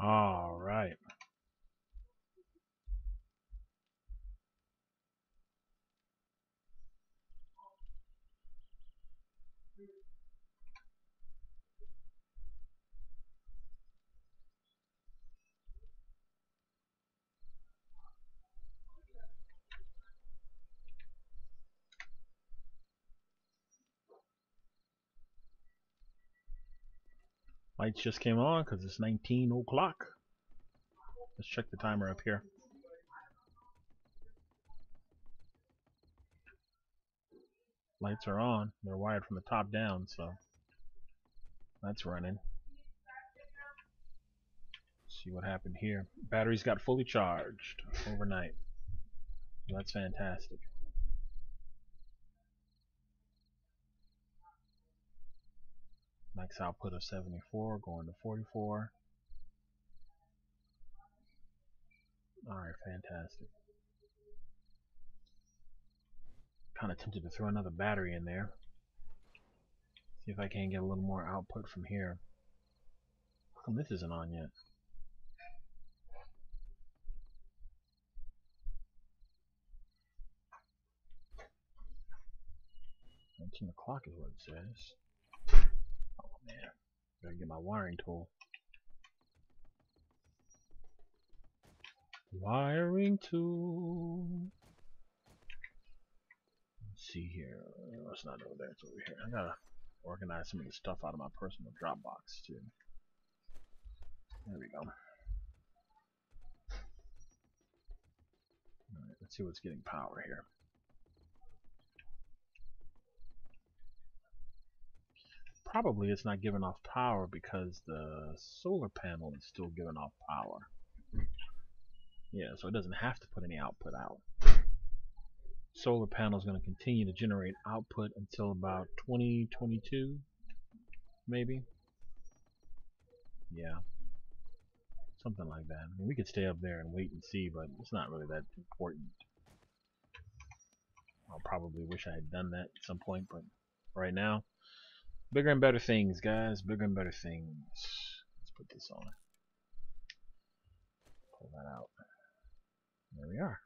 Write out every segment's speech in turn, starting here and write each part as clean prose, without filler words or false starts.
All right. Lights just came on because it's 19 o'clock. Let's check the timer up here. Lights are on. They're wired from the top down, so that's running. Let's see what happened here. Batteries got fully charged overnight. So that's fantastic. Max output of 74, going to 44. Alright, fantastic. Kind of tempted to throw another battery in there. See if I can get a little more output from here. How come this isn't on yet? 19 o'clock is what it says. Oh man, gotta get my wiring tool. Wiring tool. Let's see here. Oh, it's not over there, it's over here. I gotta organize some of the stuff out of my personal Dropbox too. There we go. Alright, let's see what's getting power here. Probably it's not giving off power because the solar panel is still giving off power. Yeah, so it doesn't have to put any output out. Solar panel is going to continue to generate output until about 2022, maybe. Yeah, something like that. I mean, we could stay up there and wait and see, but it's not really that important. I'll probably wish I had done that at some point, but right now, bigger and better things, guys. Bigger and better things. Let's put this on. Pull that out. There we are.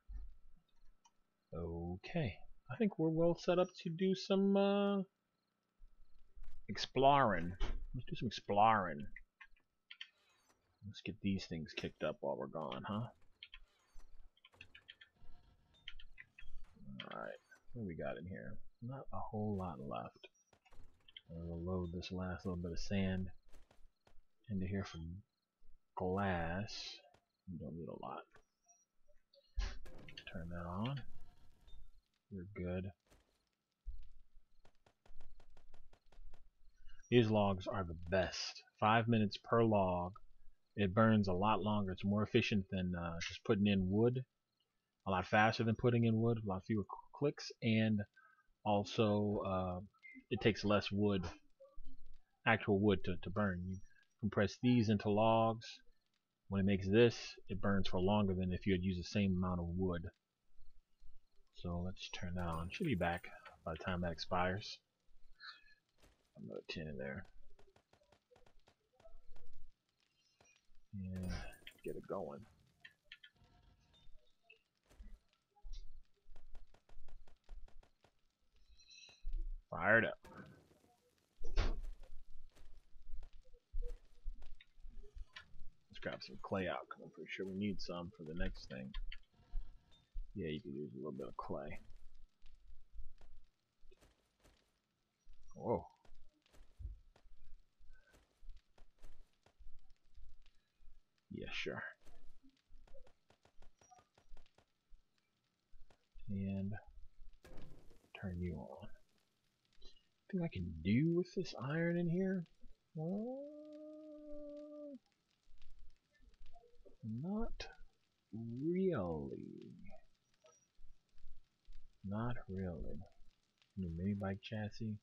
Okay. I think we're well set up to do some exploring. Let's do some exploring. Let's get these things kicked up while we're gone, huh? Alright. What do we got in here? Not a whole lot left. We'll load this last little bit of sand into here for glass. We don't need a lot. Turn that on. We're good. These logs are the best. 5 minutes per log. It burns a lot longer. It's more efficient than just putting in wood. A lot faster than putting in wood. A lot fewer clicks. And also it takes less wood, actual wood to burn. You compress these into logs. When it makes this, it burns for longer than if you had used the same amount of wood. So let's turn that on. Should be back by the time that expires. Another 10 in there. Yeah, get it going. Fired up. Let's grab some clay out because I'm pretty sure we need some for the next thing. Yeah, you could use a little bit of clay. Whoa. Yeah, sure. And turn you on. Anything I can do with this iron in here? Not really. Not really. New mini bike chassis.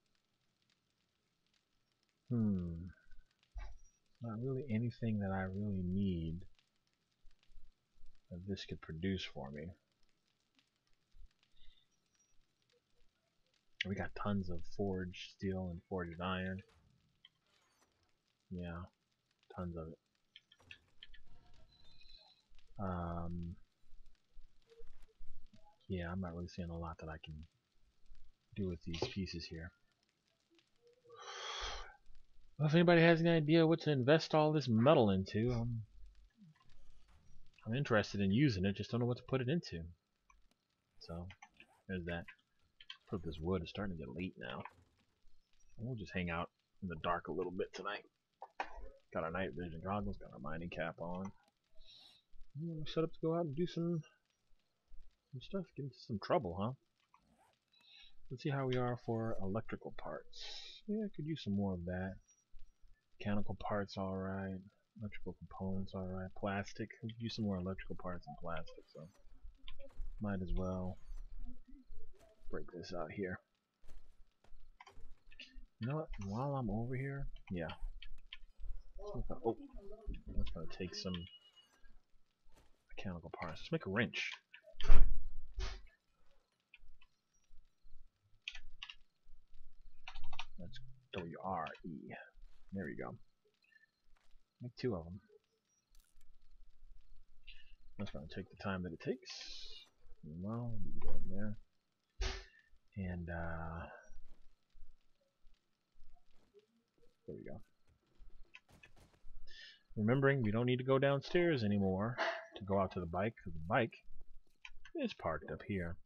Not really anything that I really need that this could produce for me. We got tons of forged steel and forged iron. Yeah, tons of it. Yeah, I'm not really seeing a lot that I can do with these pieces here. Well, if anybody has any idea what to invest all this metal into, I'm interested in using it, just don't know what to put it into. So, there's that. Put this wood, it's starting to get late now. We'll just hang out in the dark a little bit tonight. Got our night vision goggles, got our mining cap on. We're set up to go out and do some stuff, get into some trouble, huh? Let's see how we are for electrical parts. Yeah, I could use some more of that. Mechanical parts, alright. Electrical components, alright. Plastic, we could use some more electrical parts and plastic, so might as well break this out here. You know what? While I'm over here, yeah. Oh, let's gonna take some mechanical parts. Let's make a wrench. That's W-R-E. There we go. Make 2 of them. That's gonna take the time that it takes. Well, you go in there. And there we go. Remembering we don't need to go downstairs anymore to go out to the bike, because the bike is parked up here.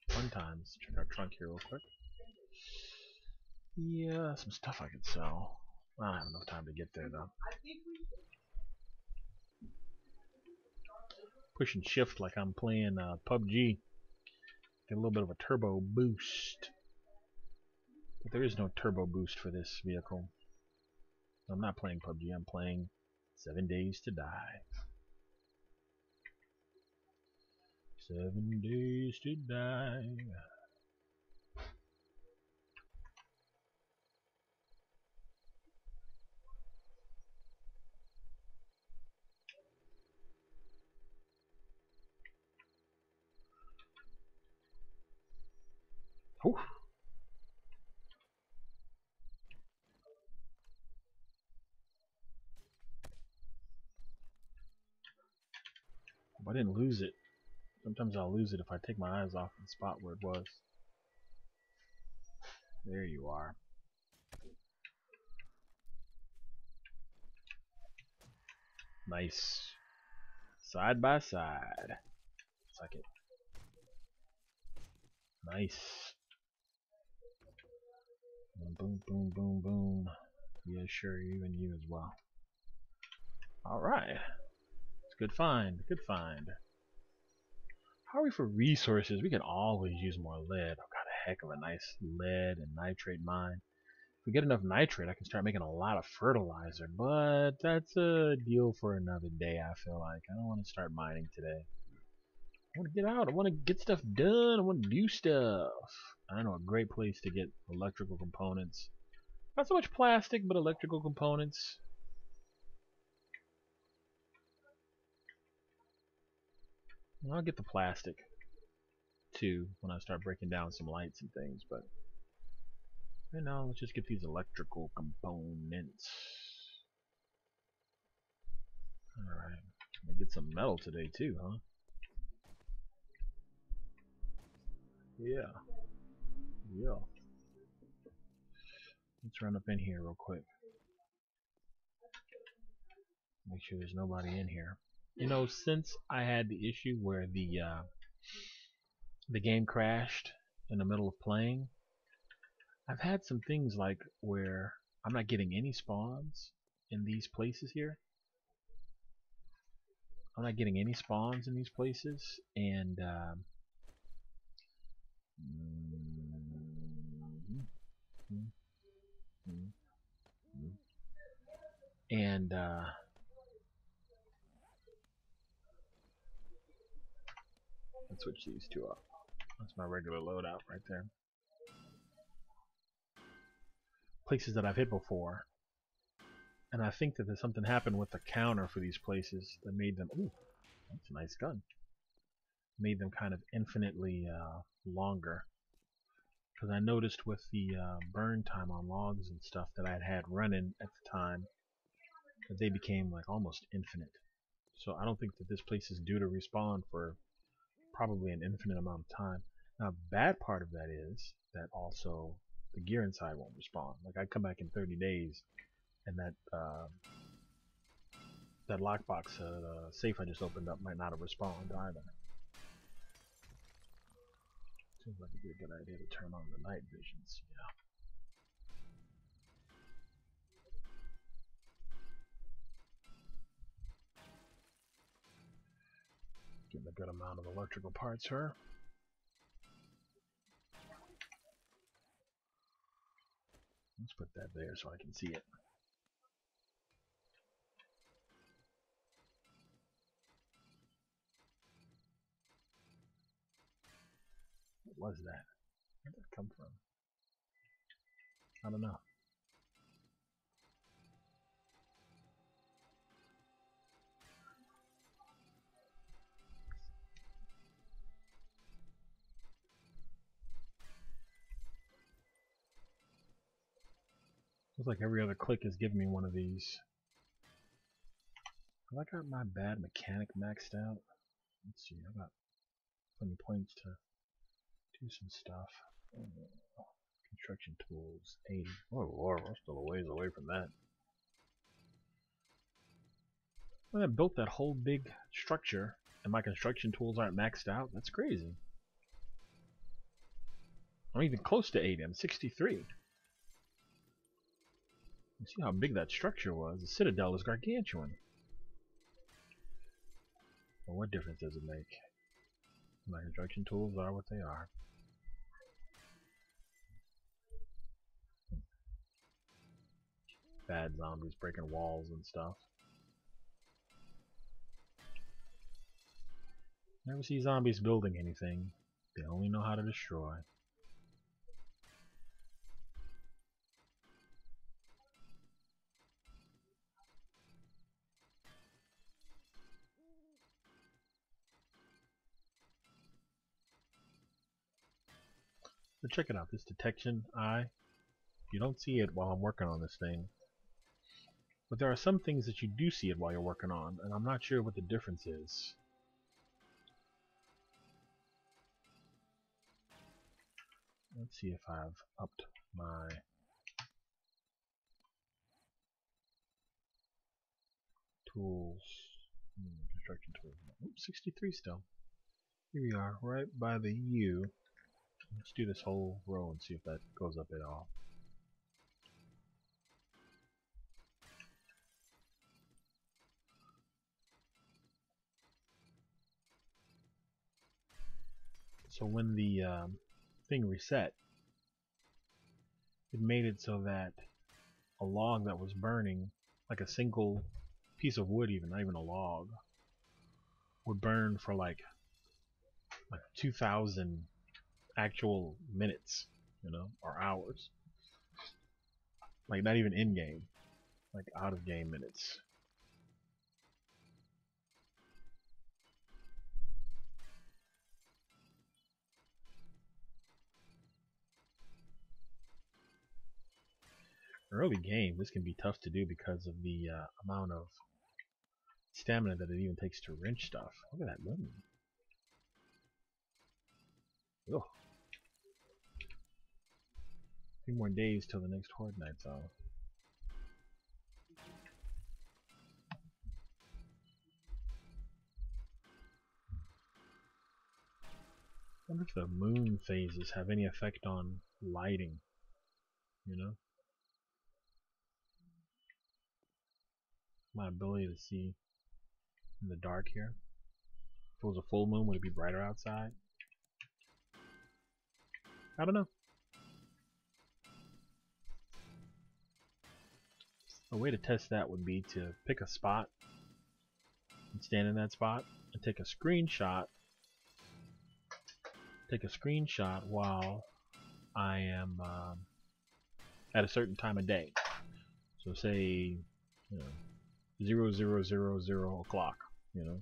Fun times. Check our trunk here real quick. Yeah, some stuff I could sell. I don't have enough time to get there though. Push and shift like I'm playing PUBG. Get a little bit of a turbo boost. But there is no turbo boost for this vehicle. I'm not playing PUBG, I'm playing 7 Days to Die. 7 Days to Die. Whew. I didn't lose it. Sometimes I'll lose it if I take my eyes off the spot where it was. There you are. Nice. Side by side. Second. Nice. Boom, boom, boom, boom. Yeah, sure, even you as well. Alright. It's a good find. Good find. How are we for resources? We can always use more lead. I've got a heck of a nice lead and nitrate mine. If we get enough nitrate, I can start making a lot of fertilizer. But that's a deal for another day, I feel like. I don't want to start mining today. I want to get out. I want to get stuff done. I want to do stuff. I know a great place to get electrical components. Not so much plastic, but electrical components. And I'll get the plastic too when I start breaking down some lights and things, but right now let's just get these electrical components. Alright. Let me get some metal today too, huh? Yeah. Yeah. Let's run up in here real quick. Make sure there's nobody in here. You know, since I had the issue where the game crashed in the middle of playing, I've had some things like where I'm not getting any spawns in these places here. I'm not getting any spawns in these places, and and let's switch these two up. That's my regular loadout right there. Places that I've hit before, and I think that there's something happened with the counter for these places that made them. Ooh, that's a nice gun. Made them kind of infinitely longer. Because I noticed with the burn time on logs and stuff that I'd had running at the time, that they became like almost infinite. So I don't think that this place is due to respawn for probably an infinite amount of time. Now, the bad part of that is that also the gear inside won't respawn. Like, I come back in 30 days, and that lockbox safe I just opened up might not have respawned either. Seems like it'd be a good idea to turn on the night visions. Yeah. Getting a good amount of electrical parts here. Let's put that there so I can see it. What was that? Where did that come from? I don't know. Looks like every other click is giving me one of these. Have I got my bad mechanic maxed out? Let's see, I got plenty points to do some stuff. Construction tools, 80. Oh lord, we're still a ways away from that. When I built that whole big structure and my construction tools aren't maxed out, that's crazy. I'm even close to 80, I'm 63. You see how big that structure was? The Citadel is gargantuan. Well, what difference does it make? My construction tools are what they are. Bad zombies breaking walls and stuff. Never see zombies building anything. They only know how to destroy. So check it out, this detection eye. You don't see it while I'm working on this thing. But there are some things that you do see it while you're working on, and I'm not sure what the difference is. Let's see if I've upped my tools. Construction tools. Oops, 63 still. Here we are, right by the U. Let's do this whole row and see if that goes up at all. So when the thing reset, it made it so that a log that was burning, like a single piece of wood, even not even a log, would burn for like 2,000 actual minutes, you know, or hours. Like not even in game, like out of game minutes. Early game, this can be tough to do because of the amount of stamina that it even takes to wrench stuff. Look at that moon. Ugh. 3 more days till the next Horde Night's out. I wonder if the moon phases have any effect on lighting, you know? My ability to see in the dark here. If it was a full moon, would it be brighter outside? I don't know. A way to test that would be to pick a spot and stand in that spot and take a screenshot. Take a screenshot while I am at a certain time of day. So say, you know, 0000 o'clock, you know.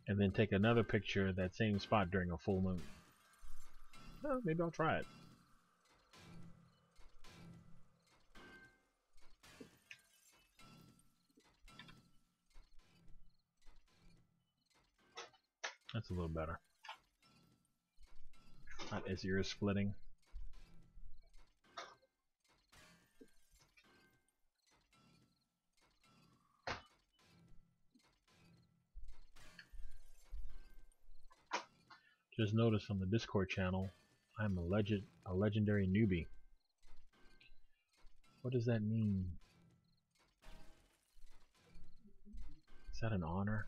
And then take another picture at that same spot during a full moon. Well, maybe I'll try it. That's a little better. Not as ear splitting. Just noticed on the Discord channel, I'm a legendary newbie. What does that mean? Is that an honor?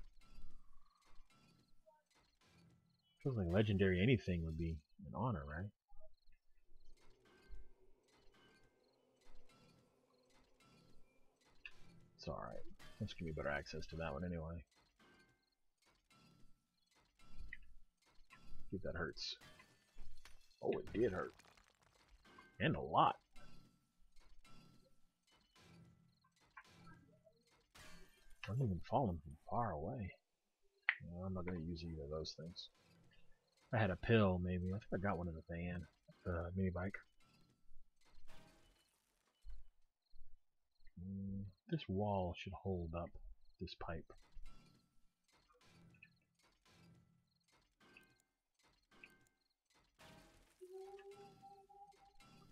Feels like legendary anything would be an honor, right? It's alright. Let's give me better access to that one anyway. See if that hurts. Oh, it did hurt. And a lot. I'm even falling from far away. No, I'm not going to use either of those things. If I had a pill, maybe. I think I got one in the van. The mini bike. This wall should hold up this pipe.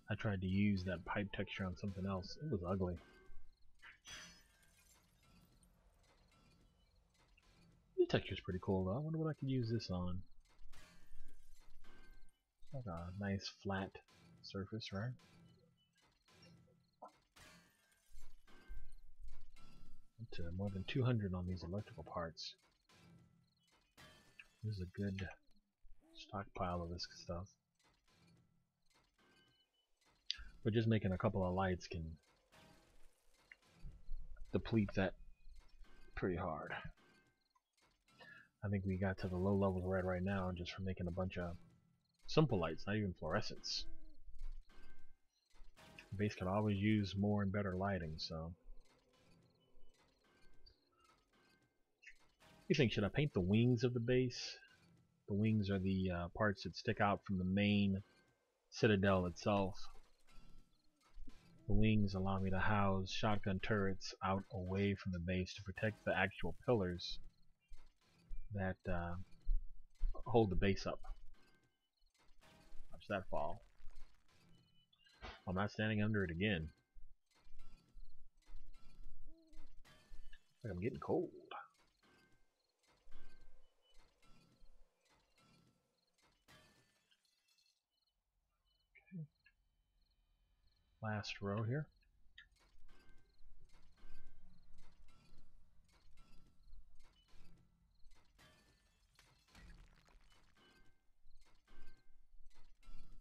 I tried to use that pipe texture on something else. It was ugly. This texture's pretty cool though. I wonder what I could use this on. It's like a nice flat surface, right? Up to more than 200 on these electrical parts. This is a good stockpile of this stuff. But just making a couple of lights can deplete that pretty hard. I think we got to the low levels we're at right now just from making a bunch of simple lights, not even fluorescents. The base could always use more and better lighting, so. What do you think? Should I paint the wings of the base? The wings are the parts that stick out from the main citadel itself. The wings allow me to house shotgun turrets out away from the base to protect the actual pillars that hold the base up. Watch that fall. I'm not standing under it again. Like I'm getting cold. Okay. Last row here.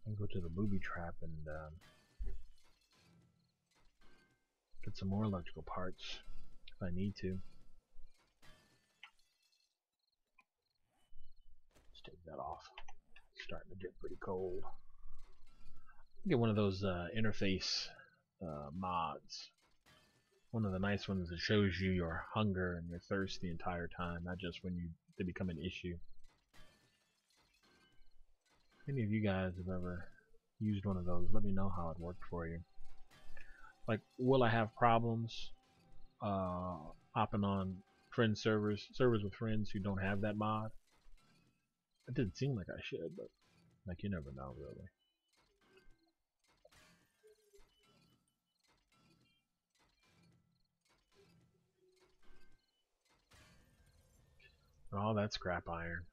I can go to the booby trap and get some more electrical parts if I need to. Let's take that off. It's starting to get pretty cold. Get one of those interface mods. One of the nice ones that shows you your hunger and your thirst the entire time, not just when they become an issue. If any of you guys have ever used one of those, let me know how it worked for you. Like, will I have problems hopping on friend servers with friends who don't have that mod? It didn't seem like I should, but like you never know, really. Oh, that's scrap iron.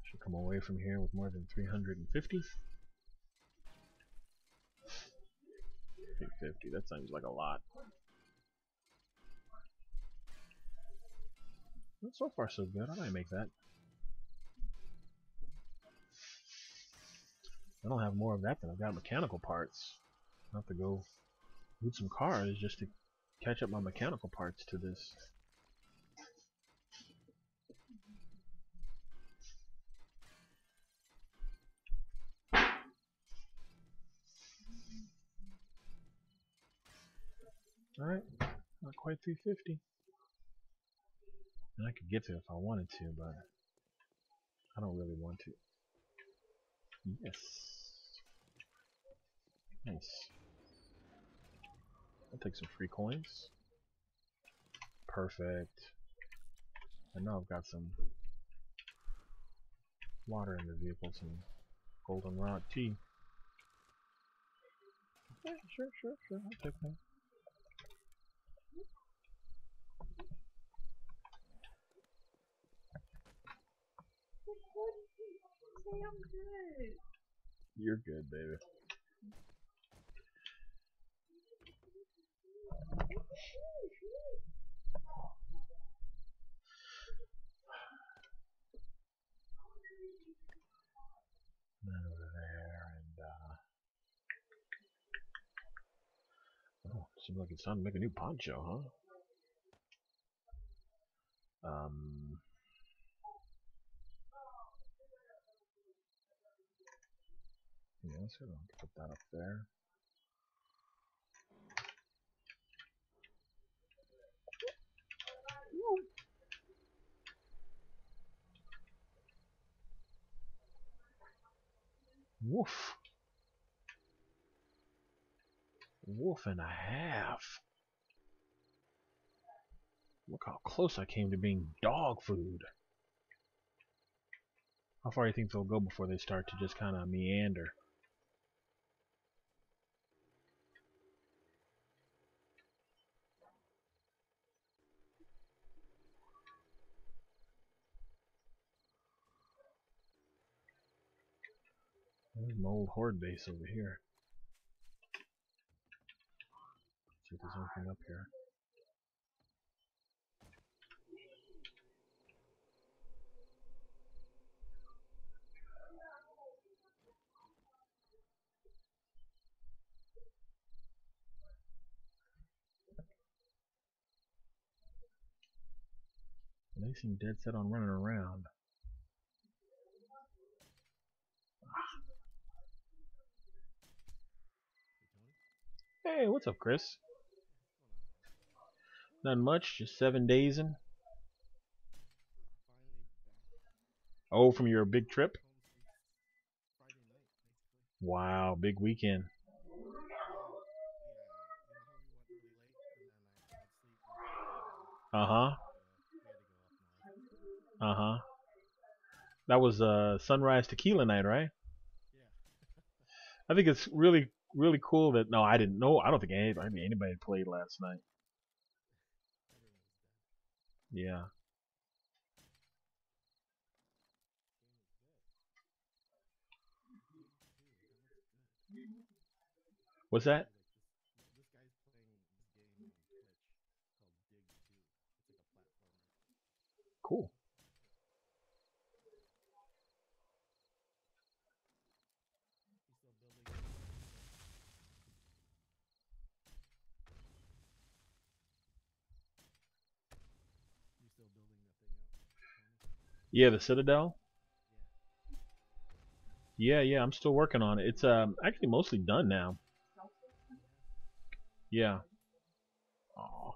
Should come away from here with more than 350. 350, that seems like a lot. Well, so far so good. I might make that. I don't have more of that than I've got mechanical parts. I'll have to go loot some cars just to catch up my mechanical parts to this. Alright, not quite 350. And I could get to it if I wanted to, but I don't really want to. Yes. Nice. I'll take some free coins. Perfect. I know I've got some water in the vehicle, some goldenrod tea. Yeah, sure, I'll take that. I'm good. You're good, baby. Then over there, and oh, seems like it's time to make a new poncho, huh? Yeah, so I'll put that up there. Woof. Wolf and a half. Look how close I came to being dog food. How far do you think they'll go before they start to just kind of meander? There's an old horde base over here. Let's see if there's anything up here. They seem dead set on running around. Hey, what's up, Chris? Not much, just 7 days in. Oh, from your big trip? Wow, big weekend. Uh-huh. Uh-huh. That was Sunrise Tequila night, right? I think it's really, really cool that no, I didn't know. I don't think anybody played last night. Yeah. What's that? Cool. Yeah, the Citadel. Yeah, I'm still working on it. It's actually mostly done now. Yeah. Aw.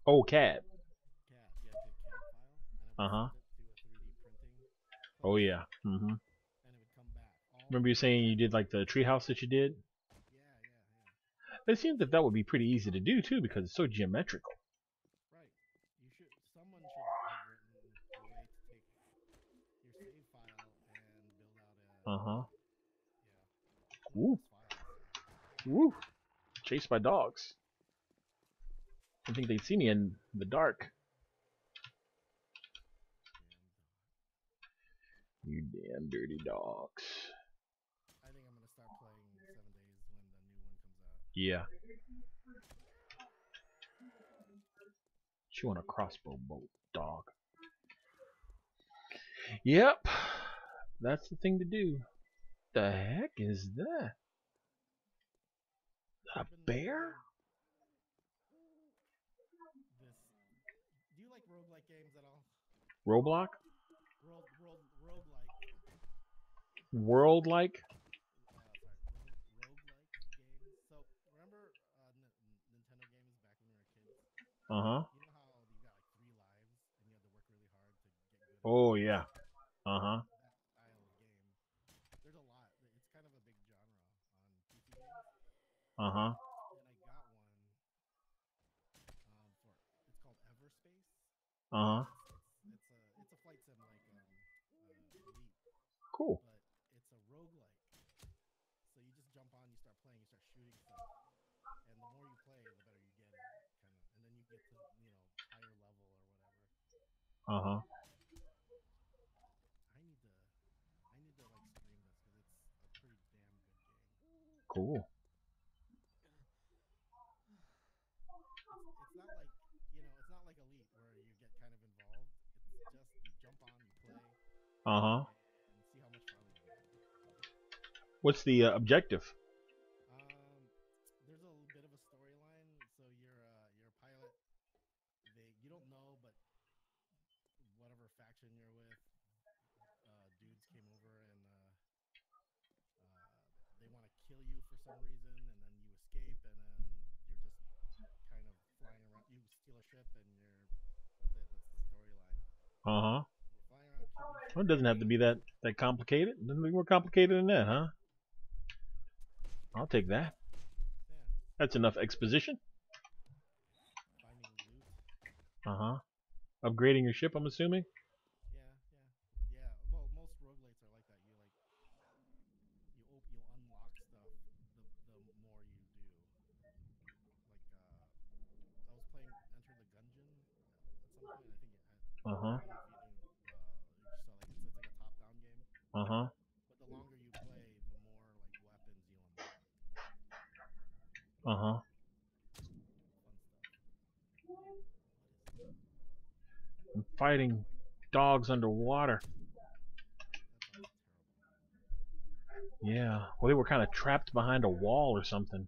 Oh, cat. Uh-huh. Oh yeah. Mm-hmm. Remember you saying you did like the treehouse that you did? It seems that that would be pretty easy to do too because it's so geometrical. Uh-huh. Woo. Woo. Chased by dogs. I think they'd see me in the dark. You damn dirty dogs. Yeah. She want a crossbow bolt, dog. Yep. That's the thing to do. The heck is that? A bear? Roblox? World-like? Uh-huh. You know how you got like 3 lives and you have to work really hard to get good at Oh, weapons? yeah. Uh-huh. That style of game. There's a lot. It's kind of a big genre on PC games. Uh-huh. And I got one for it's called Everspace. Uh-huh. It's a flight sim like Elite, Cool. but it's a roguelike. So you just jump on, you start playing, you start shooting stuff, and the more you play, the better you get at it, kind of. And then you get to higher level or whatever. Uh-huh. I need to like stream this because it's a pretty damn good game. Cool. It's not like it's not like Elite where you get kind of involved. It's just you jump on, you play, Uh-huh. and see how much farther you get. What's the objective? There's a bit of a storyline. So you're a pilot. You don't know, but whatever faction you're with, dudes came over and they want to kill you for some reason, and then you escape, and then you're just kind of flying around. You steal a ship, and that's it. That's the storyline. Uh-huh. You're flying around killing Well, it shit. doesn't have to be that complicated. It doesn't be more complicated than that, huh? I'll take that. Yeah, That's enough exposition. finding loot. Uh-huh. Upgrading your ship, I'm assuming? Yeah. Well, most roguelites are like that. You'll unlock stuff the more you do. Like I was playing Enter the Gungeon at some point. I think Uh-huh. I don't know if you knew. You saw like it's like a top-down game. Uh-huh. But the longer you play, the more like weapons you unlock. Uh-huh. Fun stuff. What is I'm fighting dogs underwater. that sounds terrible. Yeah. Well, they were kind of trapped behind a wall or something.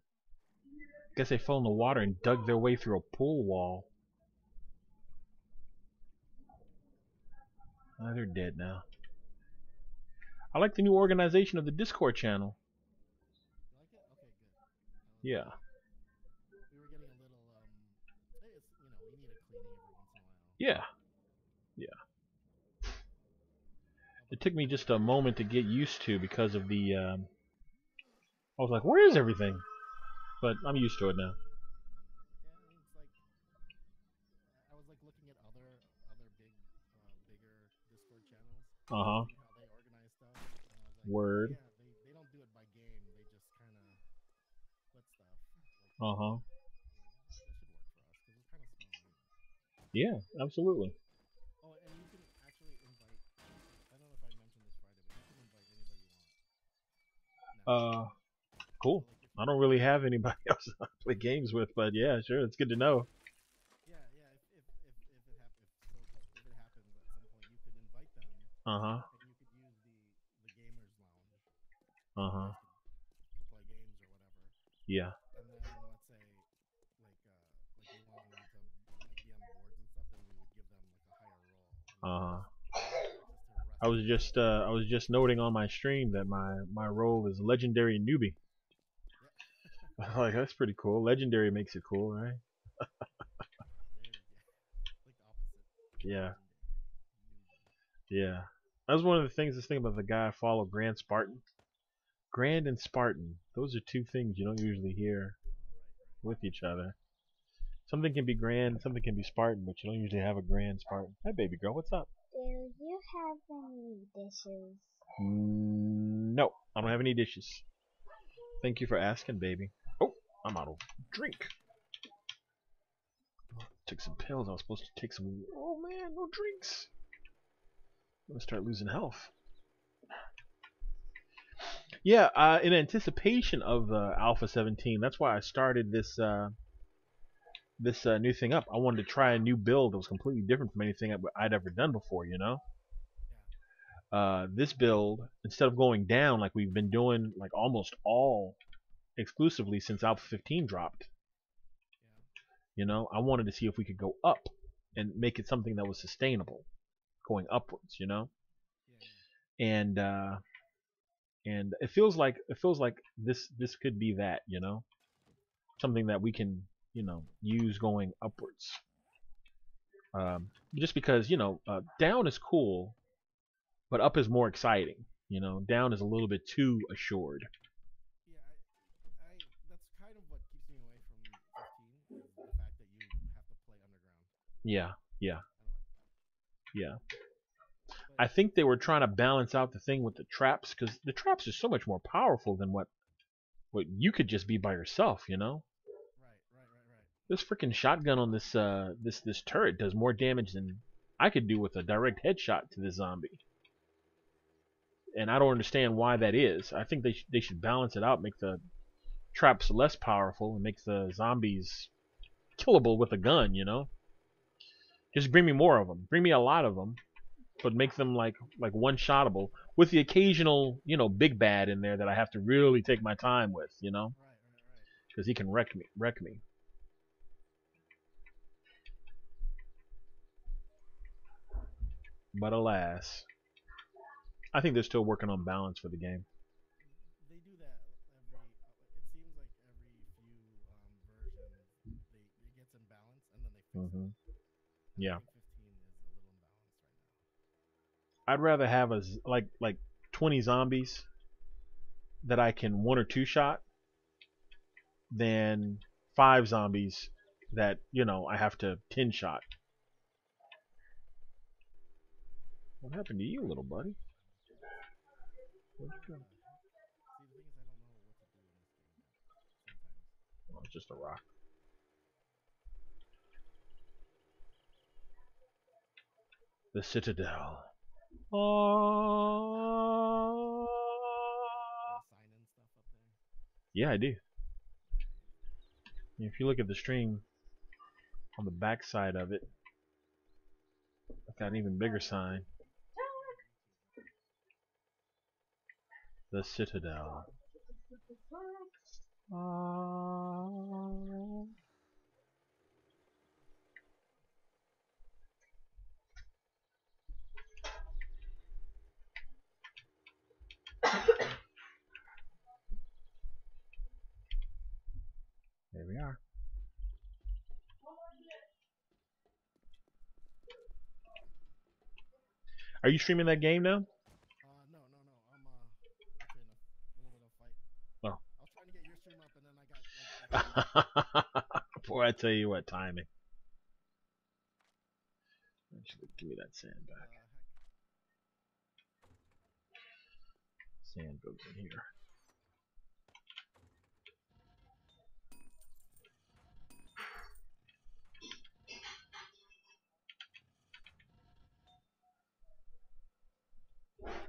Guess they fell in the water and dug their way through a pool wall. They're dead now. I like the new organization of the Discord channel. You like it? Okay, good. Yeah. We were getting a little it's we need a cleaning every once in a while. Yeah. Yeah. How It about took you? me just a moment to get used to because of the. I was like, where is everything? But I'm used to it now. Yeah, I mean it's like I was like looking at other bigger Discord channels Uh to huh. see how they organize stuff, and I was like, oh Word. yeah, they don't do it by game. They just kind of put stuff like Uh huh. that should work for us because it's kind of small anyway. Yeah, absolutely. Oh, and you can actually invite. I don't know if I mentioned this Friday, but you can invite anybody you want now. So Cool. like if I don't really have anybody else I play games with, but yeah, sure, it's good to know. yeah, if it happens at some point, you could invite them, Uh huh. and you could use the gamers lounge, and Uh you huh. guys could play games or whatever. Yeah. And then let's say like we wanted them to like be on boards and stuff, then we would give them like a higher role, and Uh huh. they would have access to the rest of the game. I was just noting on my stream that my role is legendary newbie. Yeah, Like that's pretty cool. Legendary makes it cool, right? there we go. Like the opposite, Yeah. legendary newbie. Yeah. That was one of the things. This thing about the guy I follow, Grand Spartan. Grand and Spartan. Those are two things you don't usually hear Oh, right. with each other. Something can be grand, something can be Spartan, but you don't usually have a grand Spartan. Hi, baby girl. What's up? Do you have any dishes? No, I don't have any dishes. Thank you for asking, baby. Oh, I'm out of drink. Took some pills. I was supposed to take some. Oh man, no drinks. I'm gonna start losing health. Yeah, in anticipation of Alpha 17, that's why I started this new thing up. I wanted to try a new build that was completely different from anything I'd ever done before. Yeah. This build, instead of going down like we've been doing, like almost all exclusively since Alpha 15 dropped, Yeah. I wanted to see if we could go up and make it something that was sustainable, going upwards. Yeah. And it feels like this could be that, something that we can use going upwards. Just because down is cool, but up is more exciting. Down is a little bit too assured. Yeah, I that's kind of what keeps me away from 15 is the fact that you have to play underground. Yeah, yeah, I don't like that. yeah. But I think they were trying to balance out the thing with the traps because the traps are so much more powerful than what you could just be by yourself. right. This freaking shotgun on this turret does more damage than I could do with a direct headshot to this zombie. And I don't understand why that is. I think they should balance it out, make the traps less powerful, and make the zombies killable with a gun. Just bring me more of them. Bring me a lot of them, but make them like one-shottable with the occasional big bad in there that I have to really take my time with. Right. Because he can wreck me. But alas, I think they're still working on balance for the game. They do that every. It seems like every few versions, it gets in balance and then they fix it. Hmm. And I Yeah, think 15 is a little imbalanced right now. I'd rather have like 20 zombies that I can one or two shot than 5 zombies that I have to 10 shot. What happened to you, little buddy? See, the thing is, I don't know what to do in this game sometimes. Oh, it's just a rock. The Citadel. Oh. You got a sign in stuff up there. Yeah, I do. If you look at the stream on the back side of it, I've got an even bigger sign. The Citadel. Oh. There we are. Are you streaming that game now? No. I'm actually in a little bit of a fight. Oh. I was trying to get your stream up and then I got Boy, I tell you what, timing. Actually, give me that sand back. heck. Sand goes in here. I'm dead.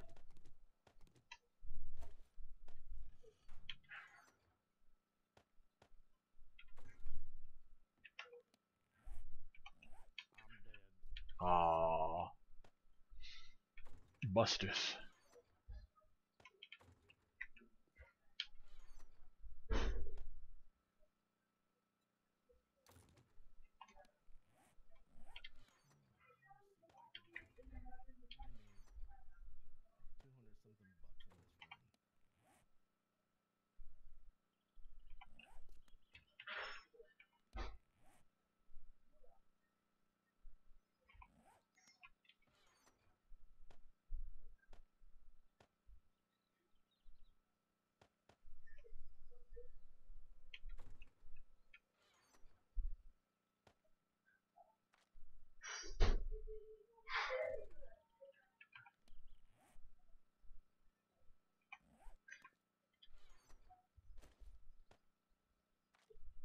Aww. Busters. I made 200 something bucks in this run.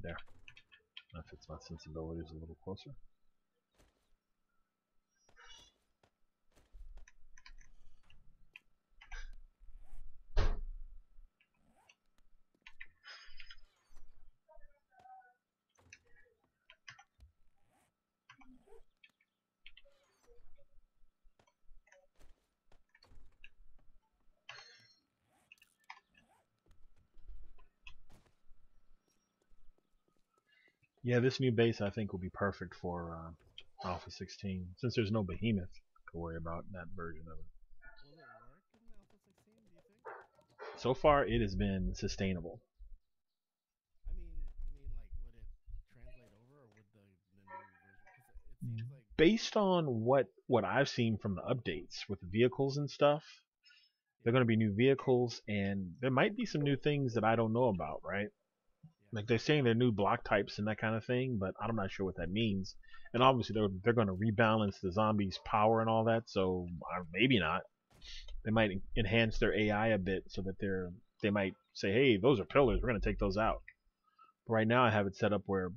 There. That fits my sensibilities a little closer. Yeah, this new base I think will be perfect for Alpha 16, since there's no behemoth to worry about in that version of it. Will it work in Alpha 16, do you think? So far, it has been sustainable. I mean, like, would it translate over or would the new version? Because it seems like based on what I've seen from the updates with the vehicles and stuff, they're going to be new vehicles, and there might be some new things that I don't know about, right? Yeah. Like they're saying they're new block types and that kind of thing, but I'm not sure what that means. And obviously they're going to rebalance the zombies' power and all that, so maybe not. They might enhance their AI a bit so that they might say, hey, those are pillars, we're going to take those out. But right now I have it set up where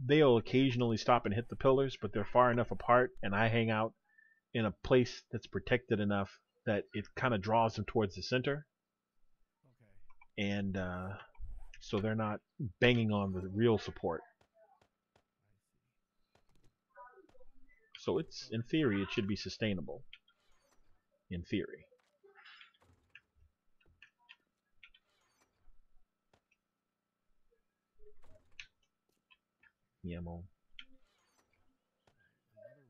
they'll occasionally stop and hit the pillars, but they're far enough apart, and I hang out in a place that's protected enough that it kind of draws them towards the center, Okay. and so they're not banging on the real support. I see. So it's, in theory, it should be sustainable. In theory. Yamo. Another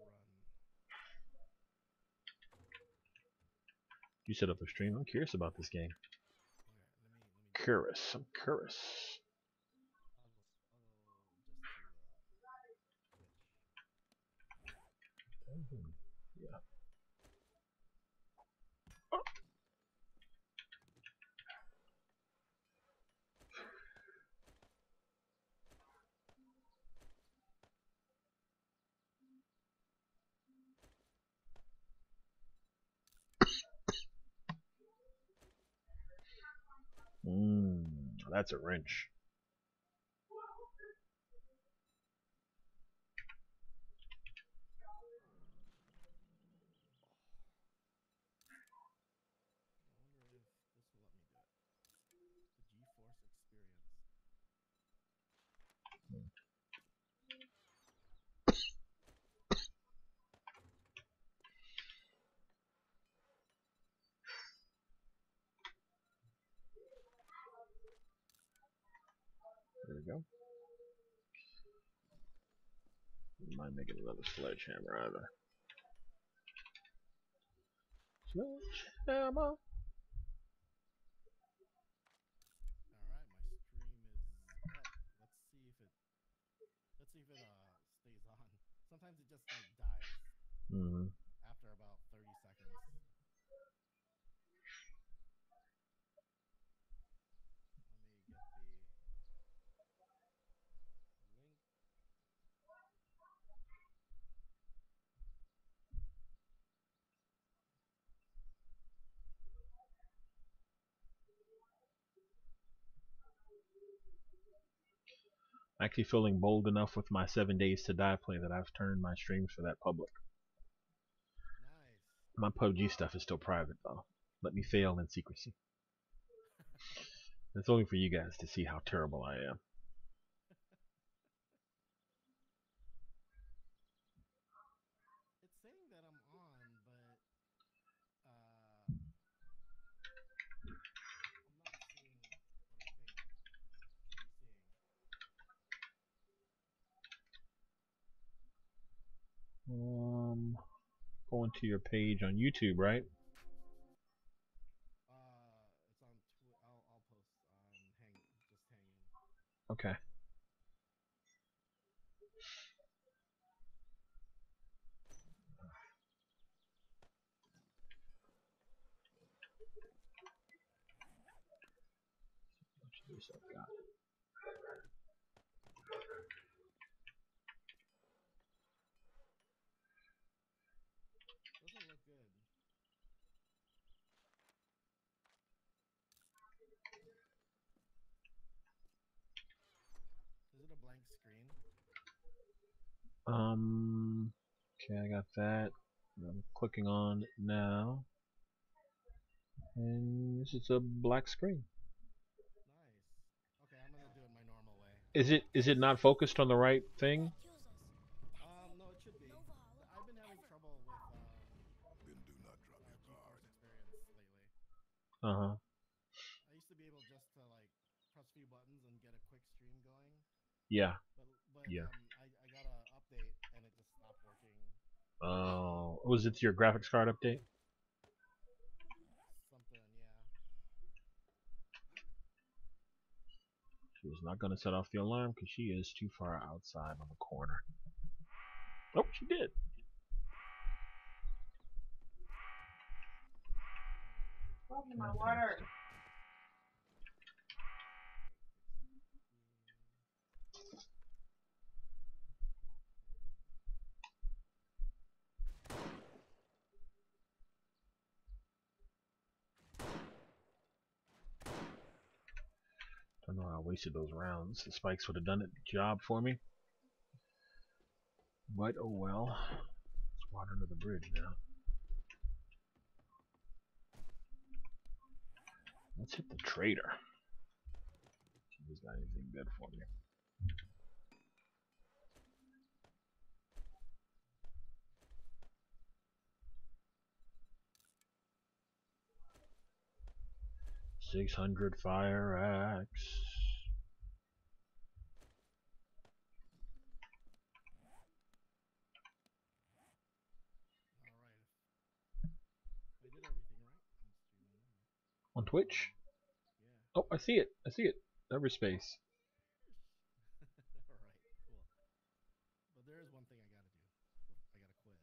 run. You set up a stream. I'm curious about this game. Okay, let me Curious. I'm curious. I'll just to Twitch. Yeah. That's a wrench. I wonder if this will let me do it. The GeForce experience. There we go. Wouldn't mind making another sledgehammer either. Sledgehammer. Alright, my stream is up. Let's see if it stays on. Sometimes it just like dies after about 30 seconds. Let me get the link. Actually feeling bold enough with my 7 Days to Die play that I've turned my streams for that public. Nice. My PUBG stuff is still private though. Let me fail in secrecy. It's only for you guys to see how terrible I am. It's saying that I'm on, but I'm not seeing what I think should be seeing. Going to your page on YouTube, right? It's on I'll post on just hanging. Okay. Doesn't look good. Is it a blank screen? Okay, I got that. I'm clicking on it now. And this is a black screen. Nice. Okay, I'm gonna do it my normal way. Is it not focused on the right thing? No, it should be. I've been having trouble with Then do not drop your GeForce guard. experience lately. Uh-huh. I used to be able just to like press a few buttons and get a quick stream going. Yeah. But Yeah. I got an update and it just stopped working. Oh, was it your graphics card update? Something, yeah. She was not going to set off the alarm because she is too far outside on the corner. Oh, she did. Fantastic. Don't know how I wasted those rounds. The spikes would have done the job for me. But oh well. It's water under the bridge now. Let's hit the trader. See if he's got anything good for me. $600 fire axe. Alright. I did everything right. I'm streaming now. On Twitch? Yeah. Oh, I see it. I see it. Cyberspace. Alright, cool. But there is one thing I gotta do. I gotta quit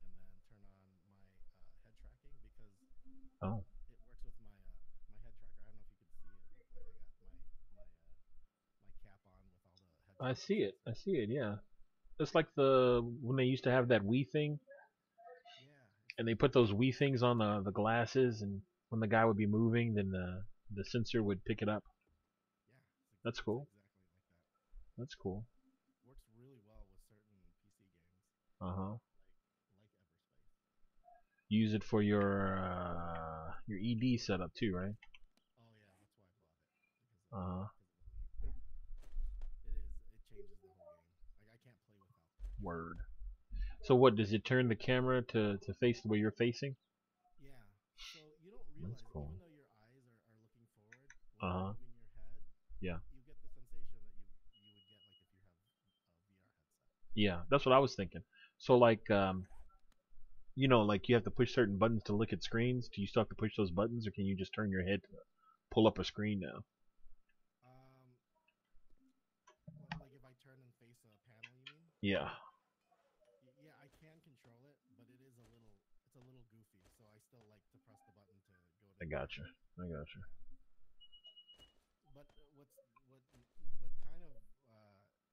and then turn on my head tracking because Oh. it works with my my head tracker. I don't know if you could see it, but like I got my cap on with all the head I tracking see it. I sensors. see it, yeah. It's like when they used to have that Wii thing, Yeah, and they put those Wii things on the glasses, and when the guy would be moving, then the sensor would pick it up. yeah, That's it's cool. exactly like that. That's cool. Works really well with certain PC games, Uh-huh. like Everspace. Use it for your ED setup too, right? Oh yeah, that's why I bought it because Uh-huh. it changes the whole game. Like I can't play without that. Word. So what, does it turn the camera to face the way you're facing? Yeah. So you don't realize, That's cool. even though your eyes are looking forward, when Uh-huh. you're moving your head, Yeah. you get the sensation that you would get like if you have a VR headset. Yeah, that's what I was thinking. So like like you have to push certain buttons to look at screens. Do you still have to push those buttons, or can you just turn your head to pull up a screen now? Like if I turn and face a panel, you mean? Yeah. Yeah, I can control it, but it's a little goofy. So I still like to press the button to go to I the gotcha. camera. I gotcha. Yeah. But what kind of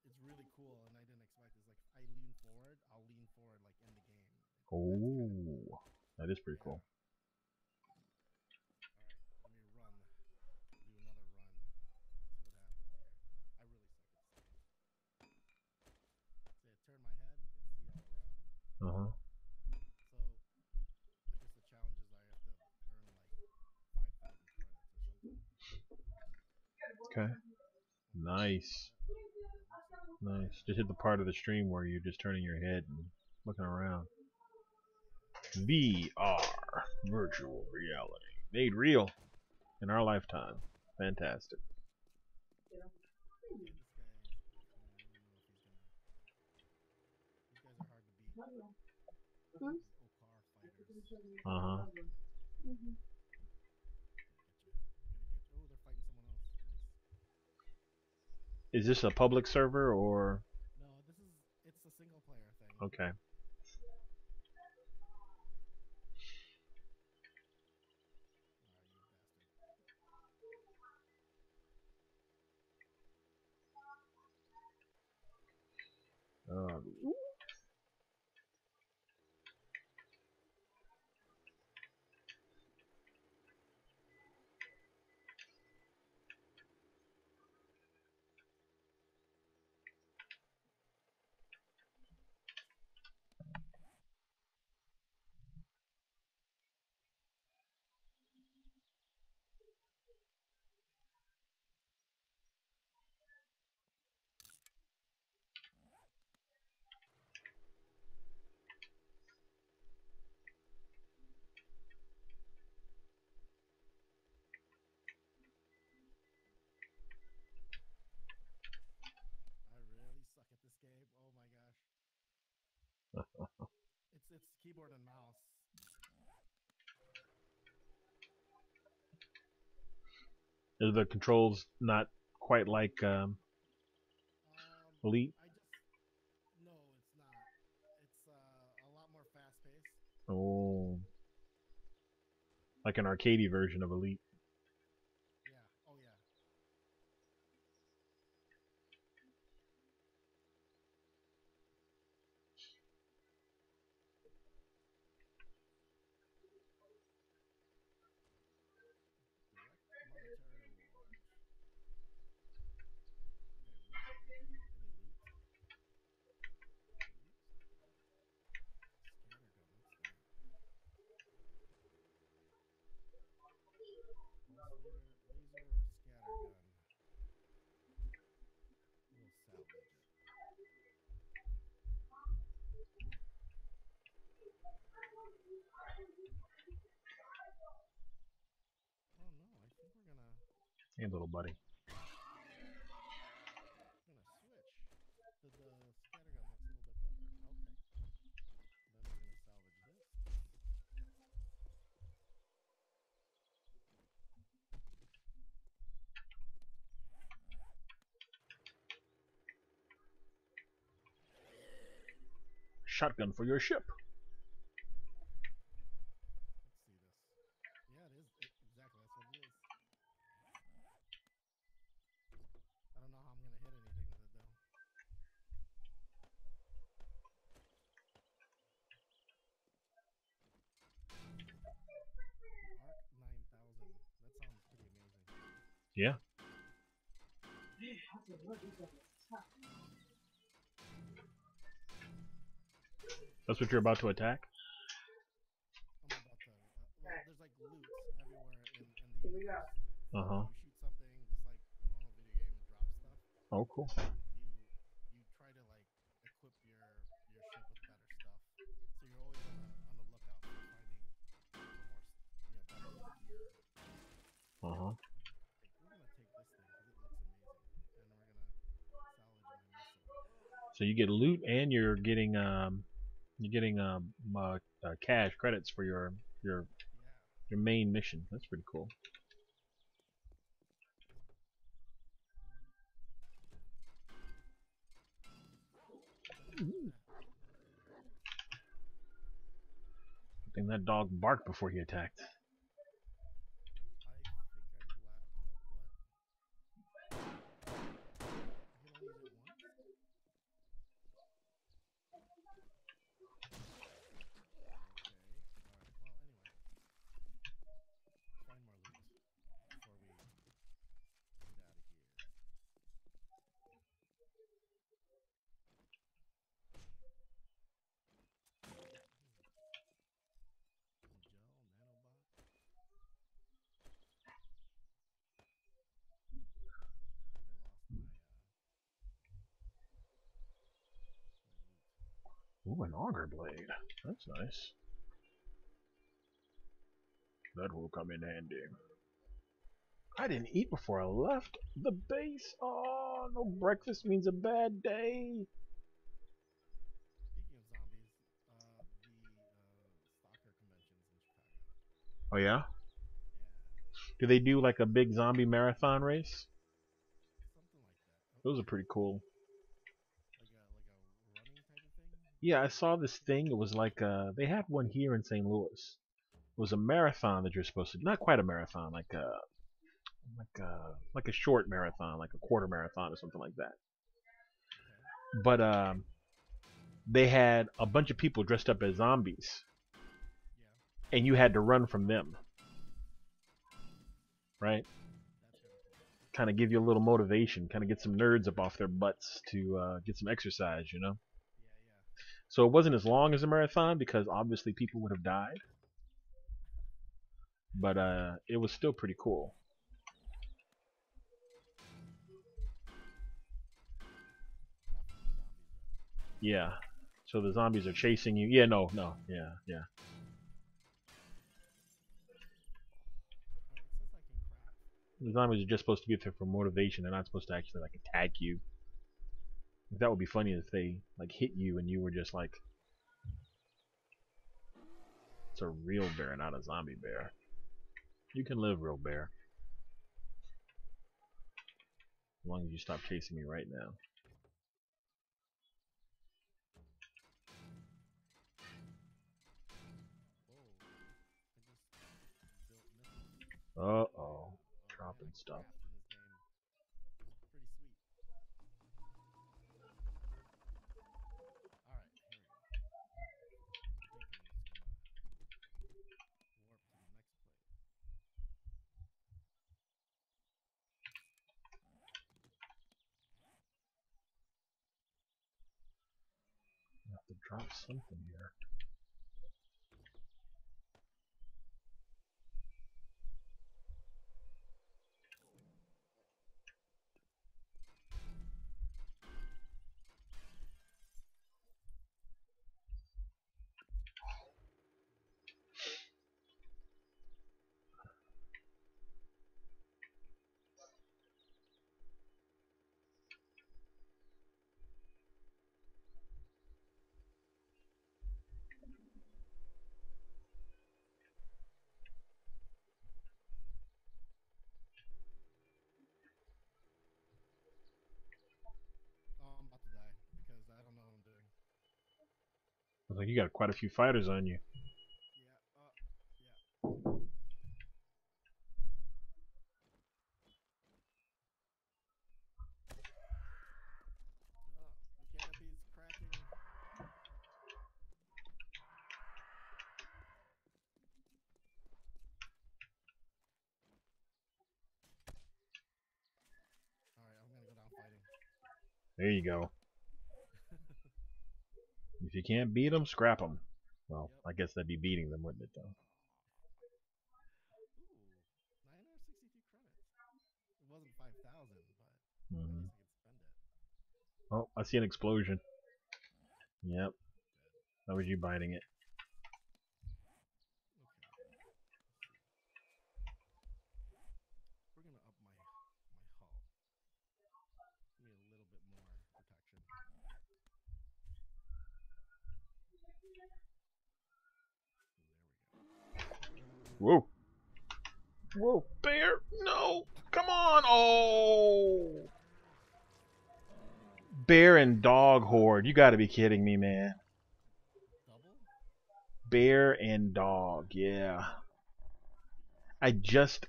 is really cool, and I didn't expect is like I lean forward, I'll lean forward like in the game. Oh, that is pretty Yeah. cool. All right, let me do another run. Let's see what happens here. I really suck at this game. See, I turn my head, you can see all around. Uh-huh. So I guess the challenge is I have to earn like 5,000 credits or something. Okay. Nice. Nice. Just hit the part of the stream where you're just turning your head and looking around. VR, virtual reality, made real in our lifetime. Fantastic. Yeah, this guy is coming. I don't know if he's gonna. These guys are hard to beat. These Okar fighters. Uh-huh. Mhm. Oh, they're fighting someone else. Nice. Is this a public server or No, it's a single player thing. okay? You bastard. I really suck at this game. Oh my gosh. It's keyboard and mouse. Are the controls not quite like Elite? I just no, it's not. It's a lot more fast paced. Oh. like an arcadey version of Elite. Yeah. Oh yeah. Direct monetary rewards. Okay, what? An elite? Elite? Scattergun, what's that? Pulse laser or scattergun? We'll salvage it. Oh no, I think Hey, little buddy. we're gonna switch. The scattergun looks a little bit better. Okay. Then we're gonna salvage this. Shotgun for your ship. Let's see this. Yeah, it is. Exactly, that's what it is. I don't know how I'm gonna hit anything with it though. The Arc 9000. That sounds pretty amazing. Yeah. That's what you're about to attack? I'm about to. Well, there's like loot everywhere in the universe. So Uh-huh. you shoot something, just like a normal video game, it drops stuff. Oh, cool. You try to like equip your ship with better stuff. So you're always on the lookout for finding some more, better gear. Uh-huh. We're gonna take this thing because it looks amazing, and we're gonna salvage my missile. So you get loot and you're getting cash credits for your Yeah. your main mission. That's pretty cool. I think that dog barked before he attacked. I think I what? You can only use it once? Okay. Alright, well, anyway. Let's find more loot before we get out of here. Gel, nanobot. I lost my loot. Ooh, an auger blade. That's nice. That will come in handy. I didn't eat before I left the base. Oh, no breakfast means a bad day. Speaking of zombies, the stalker conventions in Chicago. Oh yeah? Yeah, Do they do like a big zombie marathon race? something like that. Those are pretty cool. Like a running type of thing. Yeah, I saw this thing. It was like they had one here in St. Louis. It was a marathon that you're supposed to, not quite a marathon, like a short marathon, like a quarter marathon or something like that. Okay. But they had a bunch of people dressed up as zombies, Yeah, and you had to run from them, right? that's kind of cool. Kind of give you a little motivation, kind of get some nerds up off their butts to get some exercise, you know. Yeah. So it wasn't as long as a marathon because obviously people would have died, but it was still pretty cool. Not for the zombies though. Yeah. So the zombies are chasing you. Yeah, no. Yeah. Oh, it says I can craft. The zombies are just supposed to be there for motivation. They're not supposed to actually like attack you. That would be funny if they like hit you and you were just like, it's a real bear, not a zombie bear. You can live, real bear. As long as you stop chasing me right now. Whoa! I just built Uh-oh. Man, Dropping I can stuff. craft in this game. It's pretty sweet. Alright, here we go. Thinking it's gonna warp to the next place. I have to drop something here. Oh, I'm about to die because I don't know what I'm doing. I was like, you got quite a few fighters on you. Yeah, yeah. The canopy's cracking. Alright, I'm gonna go down fighting. There you go. If you can't beat them, scrap them. Well, Yep. I guess that'd be beating them, wouldn't it, though? Ooh, 963 credits. It wasn't 5,000, but at Mm-hmm. least I could spend it. Oh, I see an explosion. Yep, Dead. that was you biting it. Okay. Let's see. We're gonna up my hull. Give me a little bit more protection. Ooh, there we go. Whoa. Whoa, bear! No! Come on! Oh! Bear and dog horde. You gotta be kidding me, man. Double? Bear and dog, yeah. I just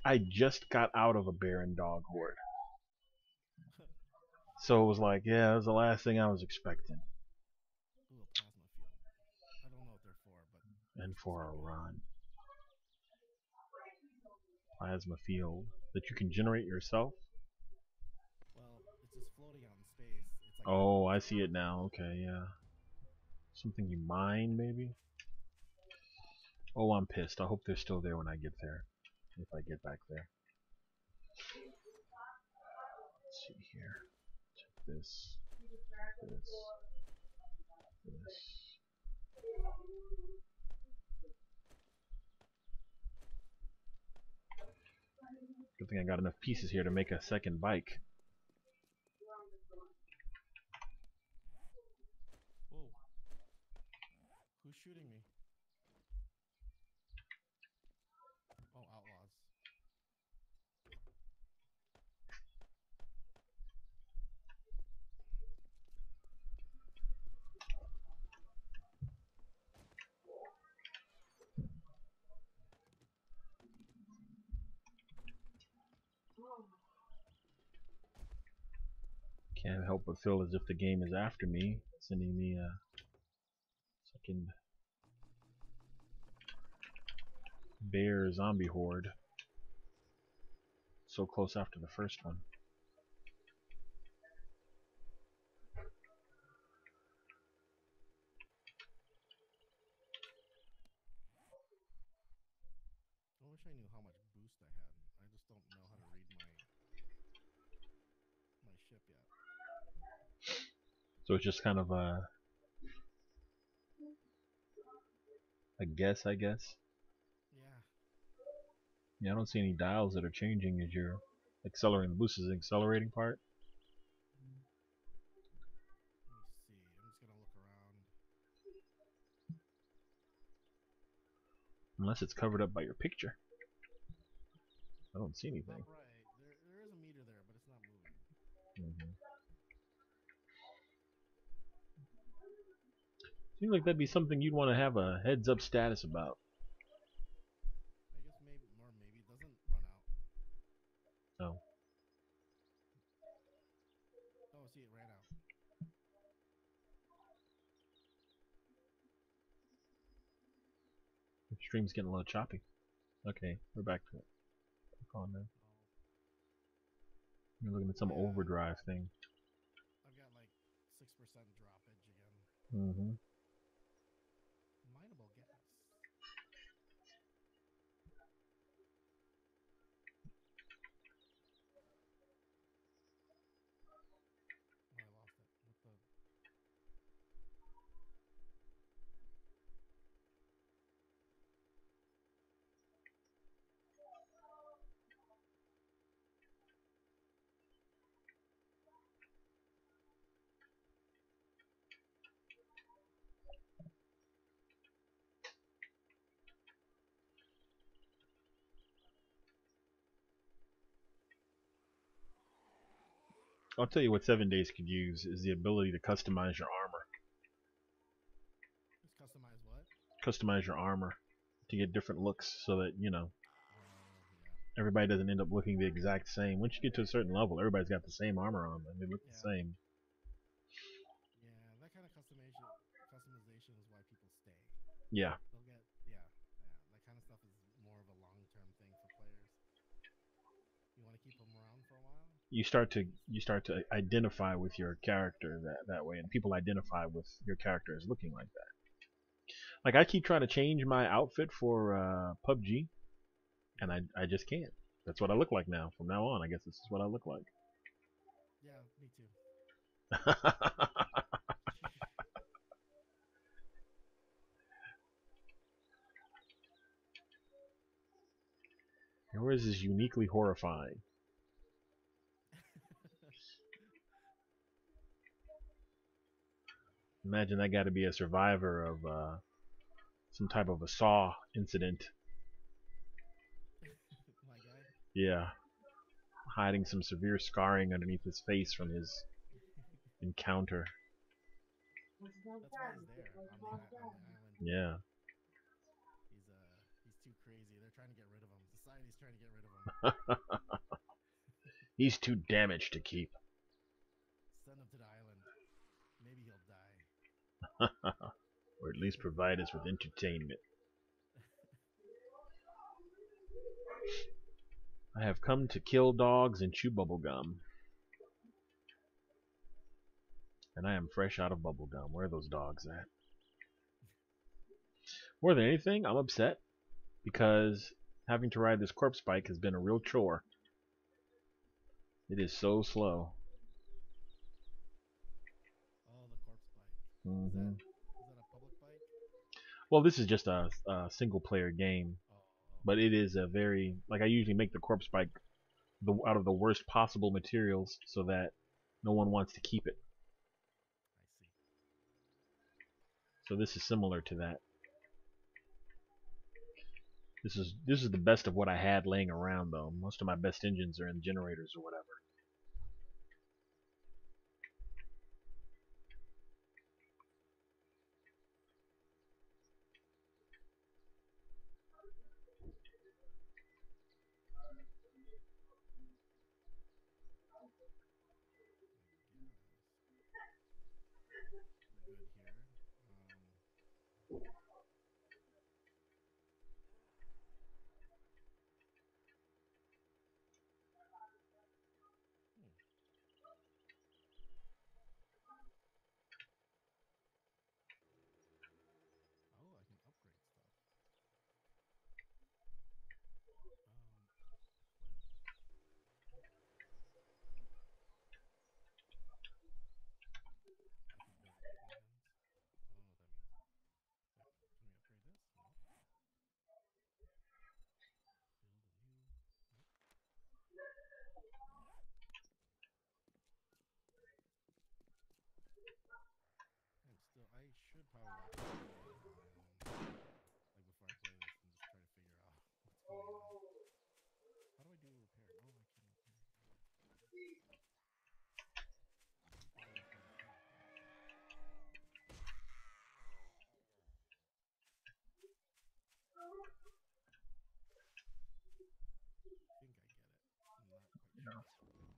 got out of a bear and dog horde. So it was like, yeah, that was the last thing I was expecting. Ooh, a plasma field. I don't know what they're for, but And this for might a be it. run. Plasma field that you can generate yourself. Well, it's just floating out in space. It's like Oh, I see it now. Okay, yeah. Something you mine, maybe? Oh, I'm pissed. I hope they're still there when I get there. If I get back there. Let's see here. Check this. This. Good thing I got enough pieces here to make a second bike. Whoa. Who's shooting me? Oh, outlaws. Can't help but feel as if the game is after me, sending me a second bear zombie horde. So close after the first one. I wish I knew how much boost I had. I just don't know how to read my ship yet. So it's just kind of a guess, I guess. Yeah. Yeah, I don't see any dials that are changing as you're accelerating. The boost is the accelerating part. Let me see. I'm just gonna look around. Unless it's covered up by your picture. I don't see anything. Top right. There is a meter there, but it's not moving. Seems like that'd be something you'd want to have a heads up status about. I guess maybe, or maybe it doesn't run out. it ran out. The stream's getting a little choppy. Okay, we're back to it. Click on now. You're looking at some overdrive thing. I've got like 6% droppage again. Mm-hmm. Mineable gas. Oh, I lost it. What the? I'll tell you what 7 Days could use is the ability to customize your armor. Just customize what? Customize your armor to get different looks so that, you know, Yeah. everybody doesn't end up looking the exact same. Once you get to a certain level, everybody's got the same armor on and they look the same. Yeah, that kind of customization is why people stay. Yeah. They'll get that kind of stuff is more of a long-term thing for players. You want to keep them around for a while? You start to identify with your character that way, and people identify with your character as looking like that. Like I keep trying to change my outfit for PUBG, and I just can't. That's what I look like now. From now on, I guess this is what I look like. Yeah, me too. Yours is uniquely horrifying. Imagine that got to be a survivor of some type of a saw incident. My guy. Yeah, hiding some severe scarring underneath his face from his encounter. That's why he's there on the island. Yeah. He's too crazy. They're trying to get rid of him. Society's trying to get rid of him. He's too damaged to keep. Send him to the island. Maybe he'll die. Or at least provide us with entertainment. I have come to kill dogs and chew bubblegum. And I am fresh out of bubblegum. Where are those dogs at? More than anything, I'm upset because having to ride this corpse bike has been a real chore. It is so slow. Oh, the corpse bike. Mm-hmm. Is that a public bike? Well, this is just a single player game. Oh. But it is a very, like, I usually make the corpse bike out of the worst possible materials so that no one wants to keep it. I see. So this is similar to that. This is the best of what I had laying around, though. Most of my best engines are in generators or whatever. Good here. Oh, I can upgrade stuff. I can build light weapons. I don't know what that means. Wait, can we upgrade this? No. Build a new. Nope. And still, I should probably watch a video like before I play this and just try to figure out what's going on. How do I do repair? Oh, I can repair. How do I repair the character? I think I get it. I'm not quite sure.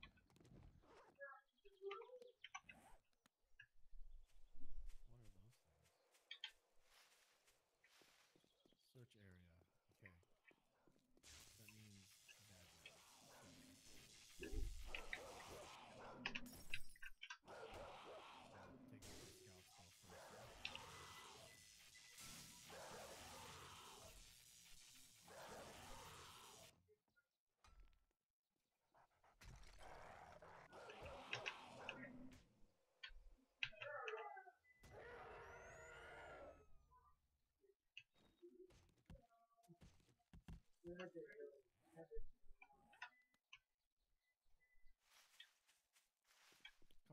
Come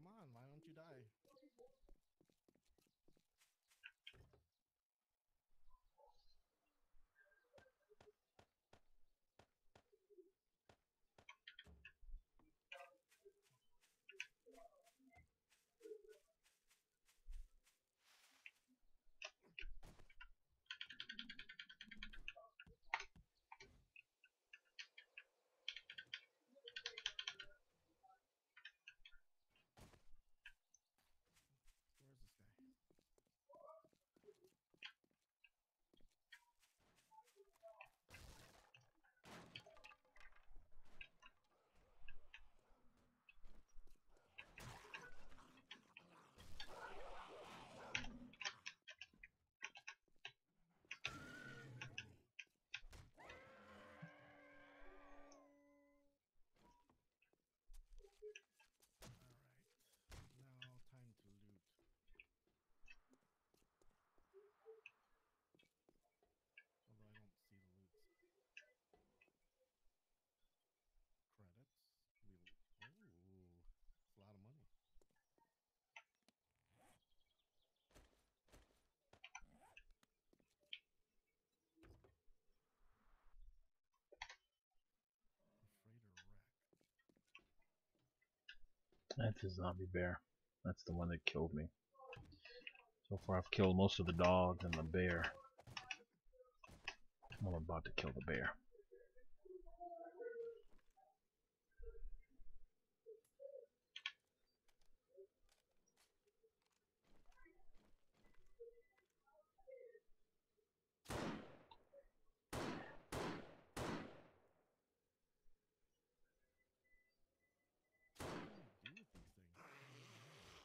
on, why don't you die? Where's this guy? Alright. Now time to loot. Although I don't see the loots. Credits. Ooh. It's a lot of money. Freighter wreck. That's a zombie bear. That's the one that killed me. So far I've killed most of the dogs and the bear. I'm about to kill the bear. What do you do with these things? Drone override.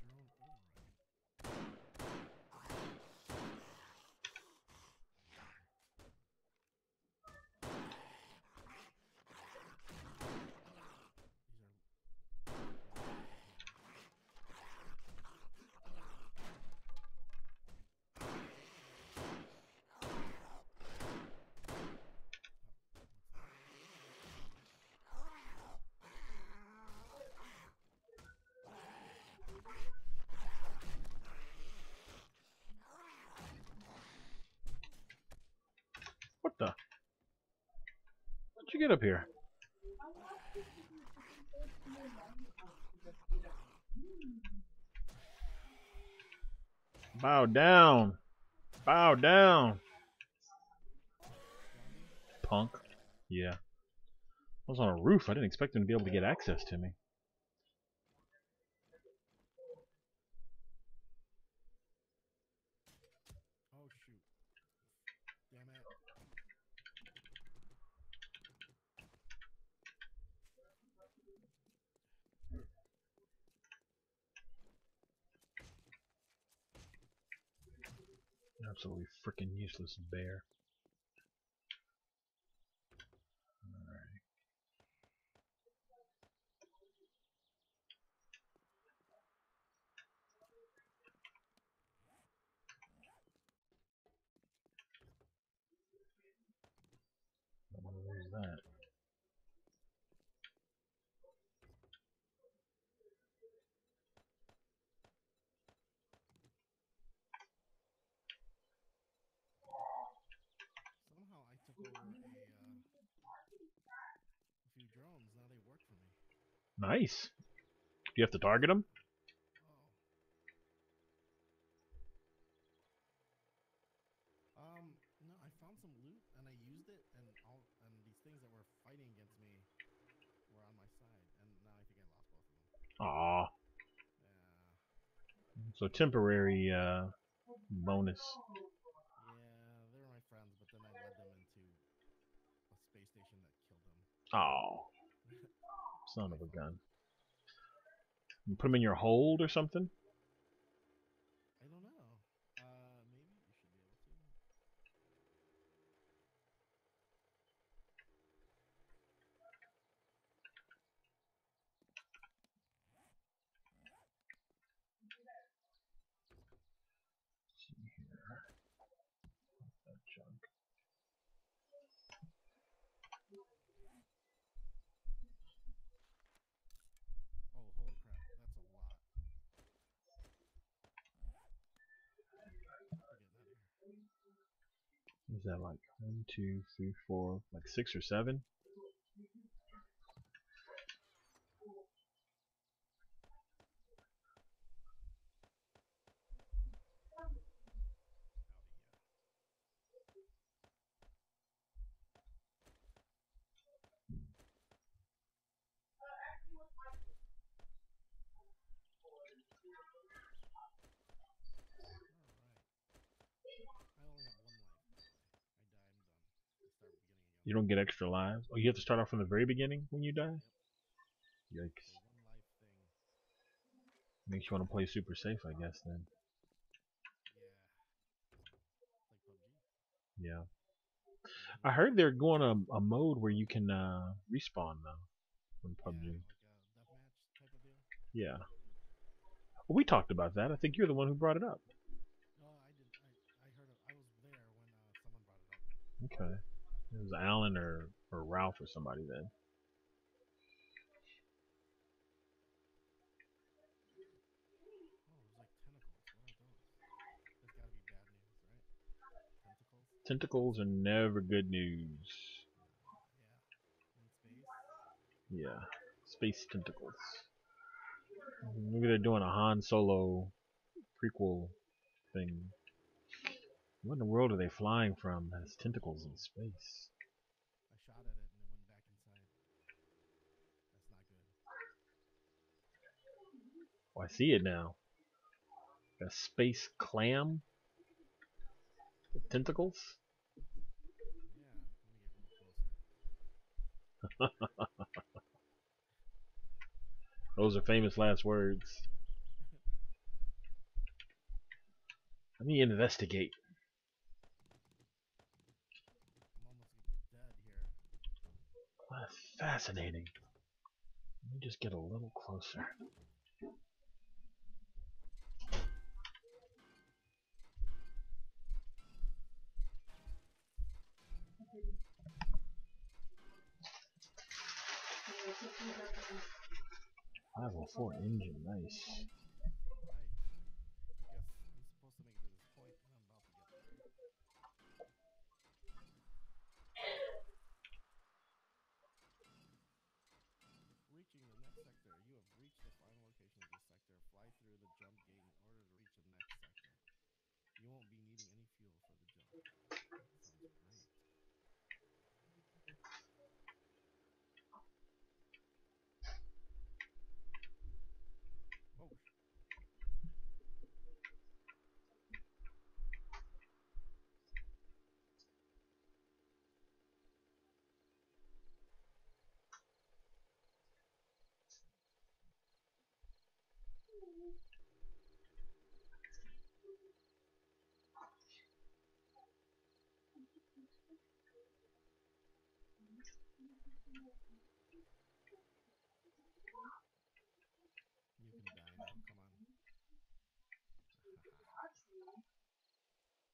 These are What the? How'd you get up here? Bow down. Bow down. zombie? Punk. Yeah. I was on a roof. I didn't expect him to be able to get access to me. Oh shoot. Damn it. Absolutely freaking useless bear. Alright. Don't want to lose that. Somehow I took over a few drones. Now they work for me. Nice. Do you have to target him? No, I found some loot and I used it, and these things that were fighting against me were on my side, and now I think I lost both of them. Aw. Yeah. So temporary bonus. Yeah, they were my friends, but then I led them into a space station that killed them. Oh, son My of a fault. gun. You put him in your hold or something? I don't know. Maybe you should be able to. Is that like 1, 2, 3, 4, like 6 or 7? I only have 1 life, by the way. I die, I'm done. I start beginning again. You don't get extra lives? Oh, you have to start off from the very beginning when you die? Yep. Yikes. It's a 1 life thing. Makes you want to play super safe, I guess, then. Yeah. It's like PUBG. Yeah. You I never heard die. they're going a mode where you can respawn, though, in Yeah, PUBG. like a deathmatch type of deal. Yeah. Well, we talked about that. I think you're the one who brought it up. No, I did. I heard. I was there when someone brought it up. Okay. It was Alan or Ralph or somebody then. Oh, there's like tentacles. What are those? That's got to be bad news, right? Tentacles. Tentacles are never good news. Yeah. In space. Yeah. Space tentacles. Maybe they're doing a Han Solo prequel thing. What in the world are they flying from that has tentacles in space? I shot at it and it went back inside. That's not good. Oh, I see it now. A space clam with tentacles? Yeah. Let me get a little closer. Those are famous last words. Let me investigate. I'm almost dead here. That's fascinating. Let me just get a little closer. 504 engine, nice. All right. I guess I'm supposed to make it to this point, and I'm about to get there. Reaching the next sector. You have reached the final location of this sector. Fly through the jump gate in order to reach the next sector. You won't be needing any fuel for the jump. Sounds great. Oh, you can die now. Come on.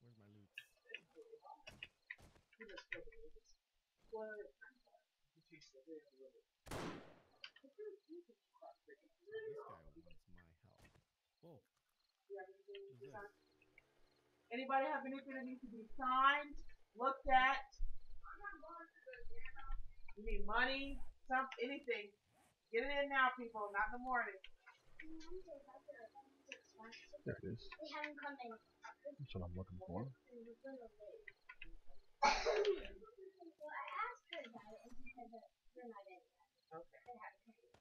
Where's my loots? Oh, this guy wants my help. Whoa. What is this? Anybody have anything that needs to be signed, looked at? You need money, anything. Get it in now, people, not in the morning. There it is. They haven't come in. That's what I'm looking for. So I asked her about it, and she said that they're not in yet. Okay. They haven't come in.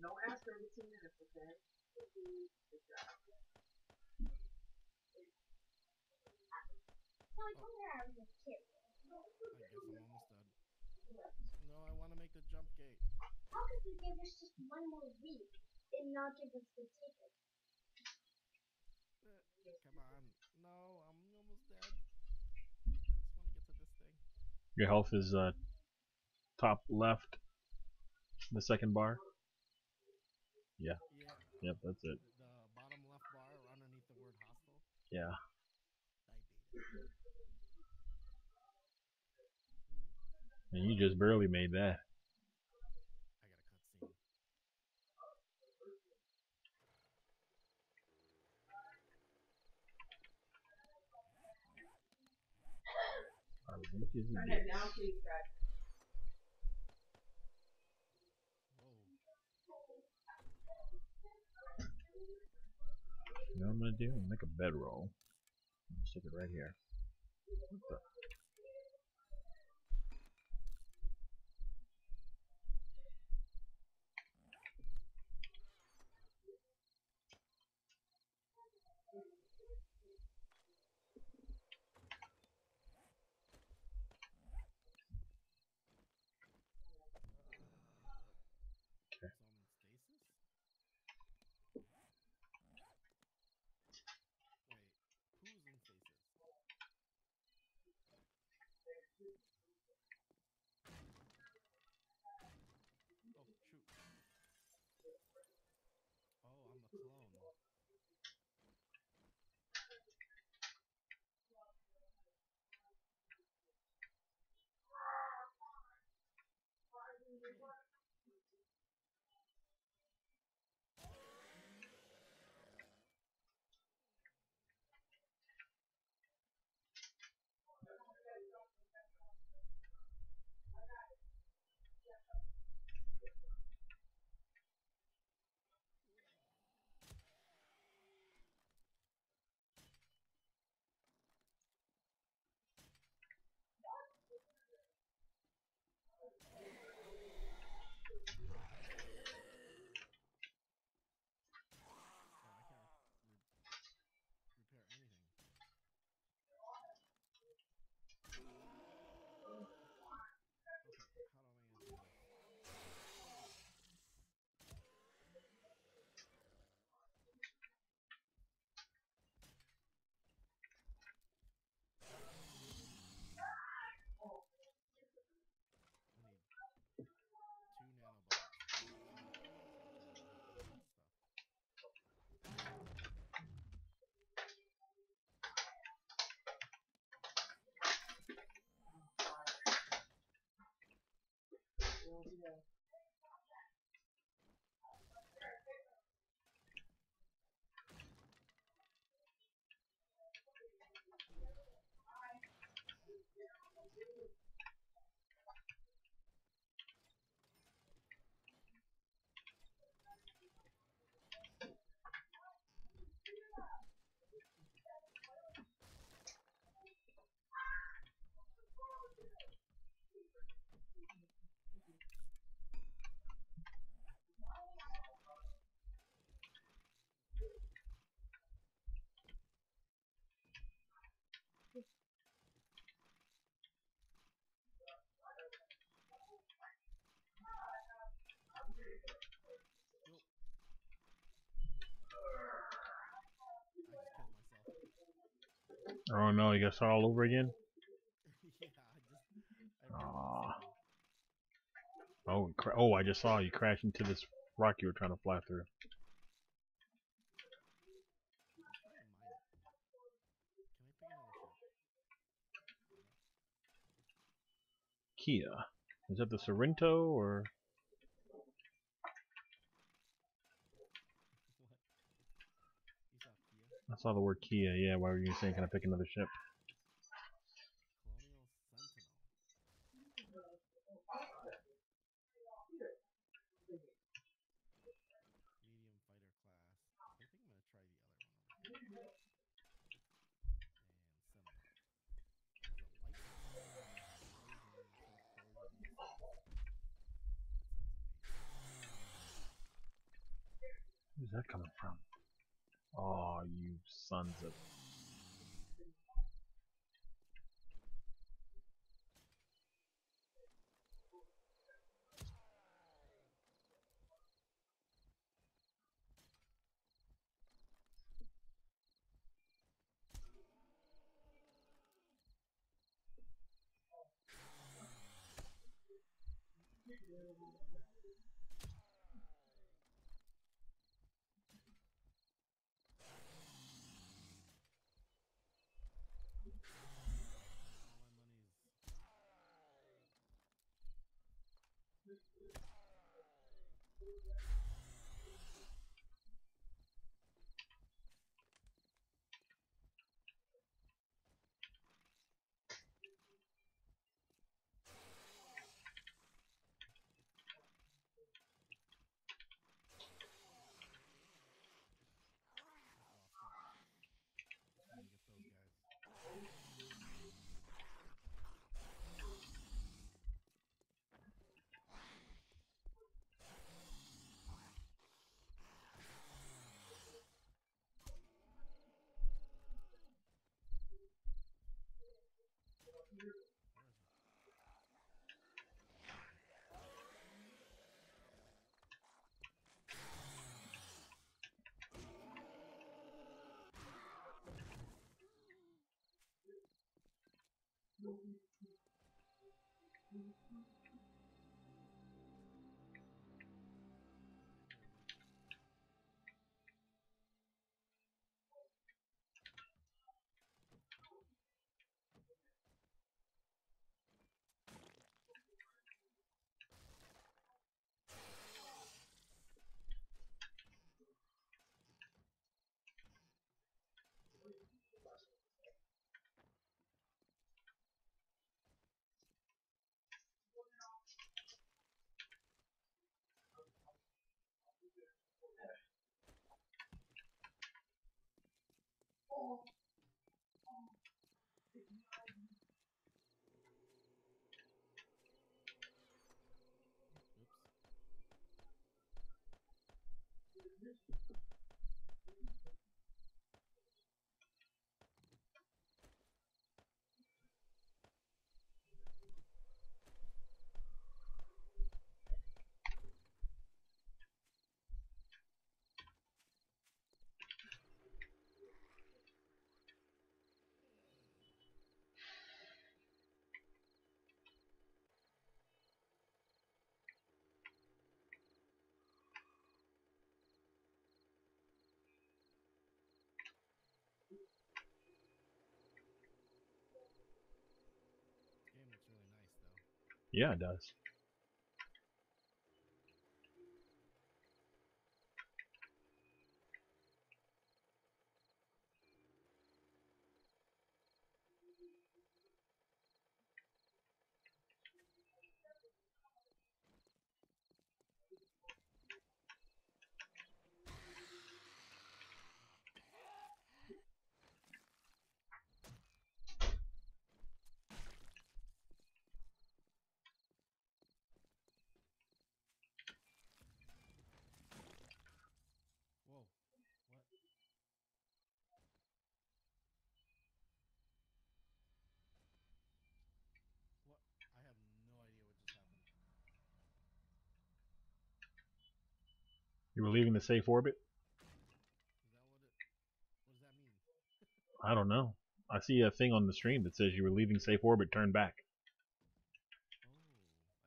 Don't ask her every 2 minutes, okay? Good job. So I told her I was a kid. I guess I'm almost dead. No, I want to make the jump gate. How could you give us just one more week and not give us the ticket? Come on. No, I'm almost dead. I just want to get to this thing. Your health is top left, the second bar. Yeah. Yeah. Yep, that's it. The bottom left bar underneath the word hostile. Yeah. I beat it. And you just barely made that. I got a cutscene. What is Turn this? it down, please, guys. You know what I'm gonna do? I'm gonna make a bedroll. I'm gonna stick it right here. What the? So I'm in stasis? Wait, who's in stasis? Oh, shoot. Oh, I'm a clone. Oh, I can't repair anything. Okay, how am I gonna do this? I need 2 nanobots. Nope. I just killed myself. Oh no, you gotta start all over again? Yeah, I ran into Aww. something. Oh, I just saw you crash into this rock you were trying to fly through. Let's try to mine it. Can I pick another ship? Kia. Is that the Sorrento or? What? You saw Kia? I saw the word Kia, yeah, why were you saying can I pick another ship? Colonial Sentinel. Medium fighter class. I think I'm gonna try the other one over here. And Seminole. There's a light noise and sort of cores and missiles. That sounds amazing. Where's that coming from? Oh, you sons of... All my money's. Oops. This game looks really nice, though. Yeah, it does. Whoa. What? What? I have no idea what just happened. You were leaving the safe orbit? Is that what it... What does that mean? I don't know. I see a thing on the stream that says you were leaving safe orbit, turn back. Oh,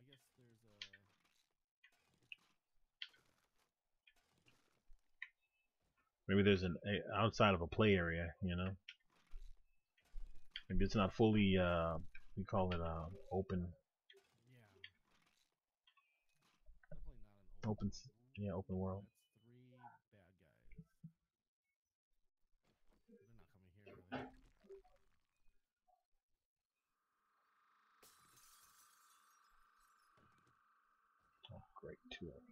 I guess there's a... Maybe there's an outside of a play area, you know? Maybe it's not fully, we call it open. Yeah. Definitely not an Open, open... yeah, open world. That's 3 bad guys. They're not coming here, are they? Oh, great, 2 of them.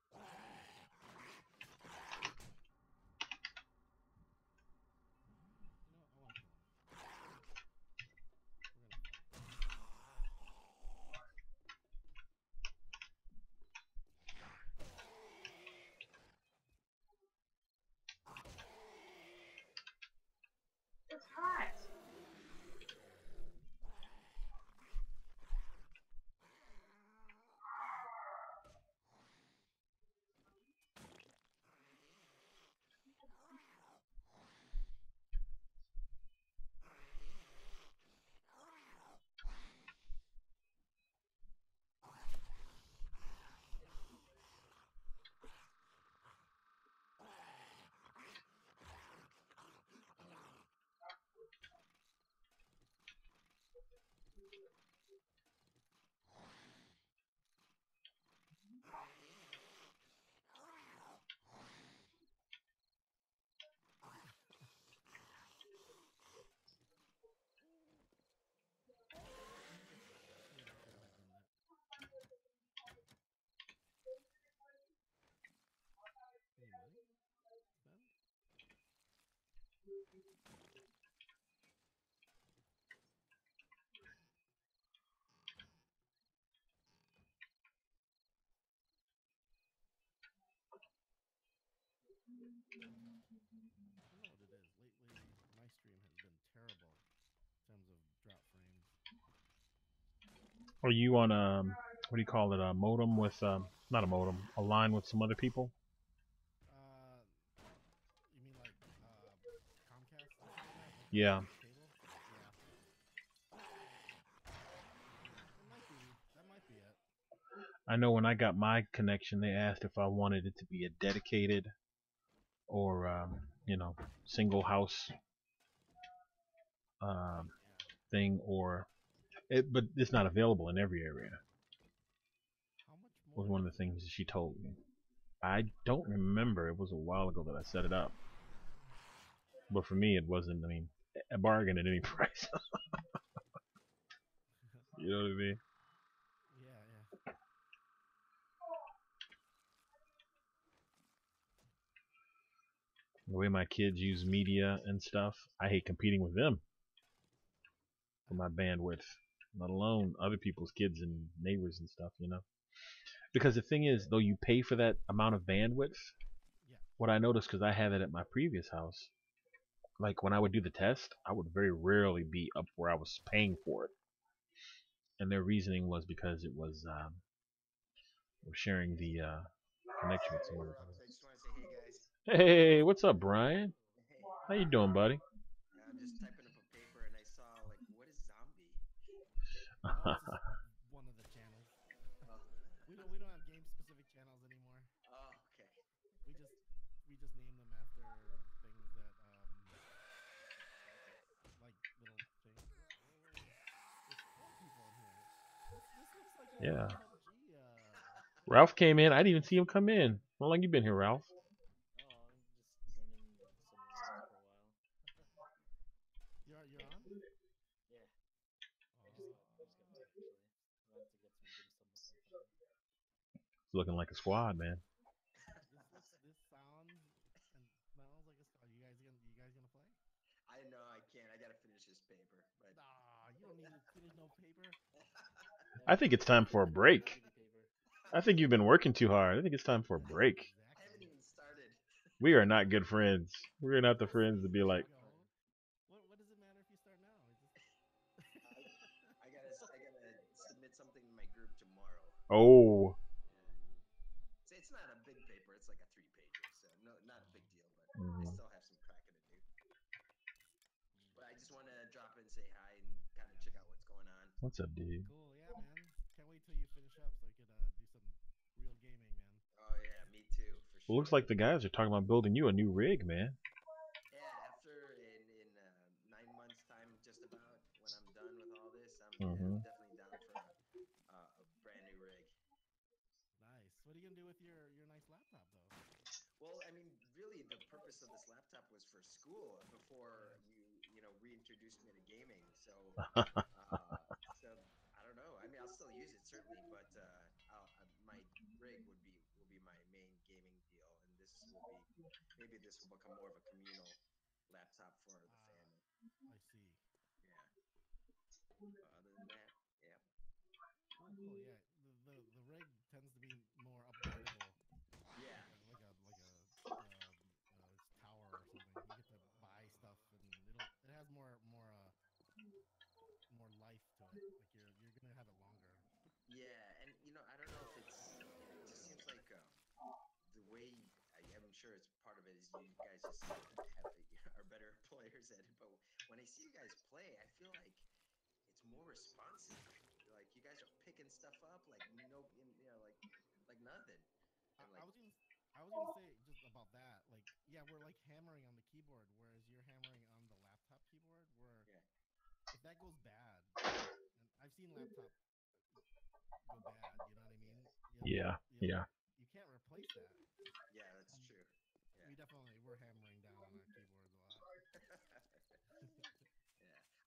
You know what? I want to kill him. We're gonna fight. It's hot. Maybe I shouldn't have done that. Any money? Spend? I don't know what it is. Lately, my stream has been terrible in terms of drop frames. Are you on what do you call it, a modem with, not a modem, a line with some other people? You mean like Comcast internet, like Yeah. cable? Yeah. It I know when I got my connection, they asked if I wanted it to be a dedicated or single house um, Yeah. thing, but it's not available in every area. How much Was more one of is the it? things that she told me. I don't remember. It was a while ago that I set it up, but for me, it wasn't. I mean, a bargain at any price. You know what I mean? Yeah, yeah. The way my kids use media and stuff, I hate competing with them for my bandwidth, let alone other people's kids and neighbors and stuff. Because the thing is, though you pay for that amount of bandwidth, Yeah. what I noticed, because I had it at my previous house, like when I would do the test, I would very rarely be up where I was paying for it. And their reasoning was because it was sharing the connection with someone. I just want to say, hey guys. Hey, what's up, Brian? Hey. How you doing, buddy? I'm just typing up a paper and I saw like, what is zombie? Oh, it's just one of the channels. Oh, We don't have game specific channels anymore. oh, okay. We just name them after things that like little things. There's 4 people in here. This looks like a Yeah. PUBG. Ralph came in. I didn't even see him come in. How long you been here, Ralph? Oh, I'm just training some for a while. You're on? Yeah, I just got back actually. Went to get some dim sum with some friends. It's looking like a squad, man. This sounds and smells like a. Are you guys gonna play? I know I can't. I gotta finish this paper, but Nah, you don't need to finish no paper. I think it's time for a break. Shitty paper. I think you've been working too hard. I think it's time for a break. I haven't even started. We are not good friends. We're not the friends to be like, Go. What does it matter if you start now? I gotta submit something in my group tomorrow. oh, Yeah. It's not a big paper. It's like a 3-pager, so no, not a big deal. But I Mhm. still have some cracking to do. But I just want to drop in, say hi, and kind of check out what's going on. what's up, dude? Cool, yeah, man. Can't wait till you finish up so I could do some real gaming, man. Oh yeah, me too, for Well, sure. looks like the guys are talking about building you a new rig, man. Yeah, after in 9 months' time, just about when I'm done with all this, I'm Mhm. definitely down for a brand new rig. Nice. What are you gonna do with your nice laptop though? Well, I mean, really, the purpose of this laptop was for school before you know reintroduced me to gaming. So I don't know. I mean, I'll still use it certainly, but my rig will be my main gaming deal, and this will be maybe this will become more of a communal laptop for the family. I see. Yeah. Other than that, yeah. Cool, cool. Yeah, the rig tends to be more upgradable, Yeah. like a tower or something. You get to buy stuff, and it has more life to it. Like you're gonna have it longer. Yeah, and I don't know if it just seems like the way I'm sure it's part of it is you guys just are better players at it. But when I see you guys play, I feel like it's more responsive. Like you guys are picking stuff up like like nothing. I, And I like was gonna I was gonna say just about that. Like, yeah, we're like hammering on the keyboard, whereas you're hammering on the laptop keyboard. Where yeah, if that goes bad, and I've seen laptop go bad. You know what I mean? Yeah, yeah. You can't replace that. yeah, that's true. Yeah. We're hammering down on our keyboards a lot. Yeah.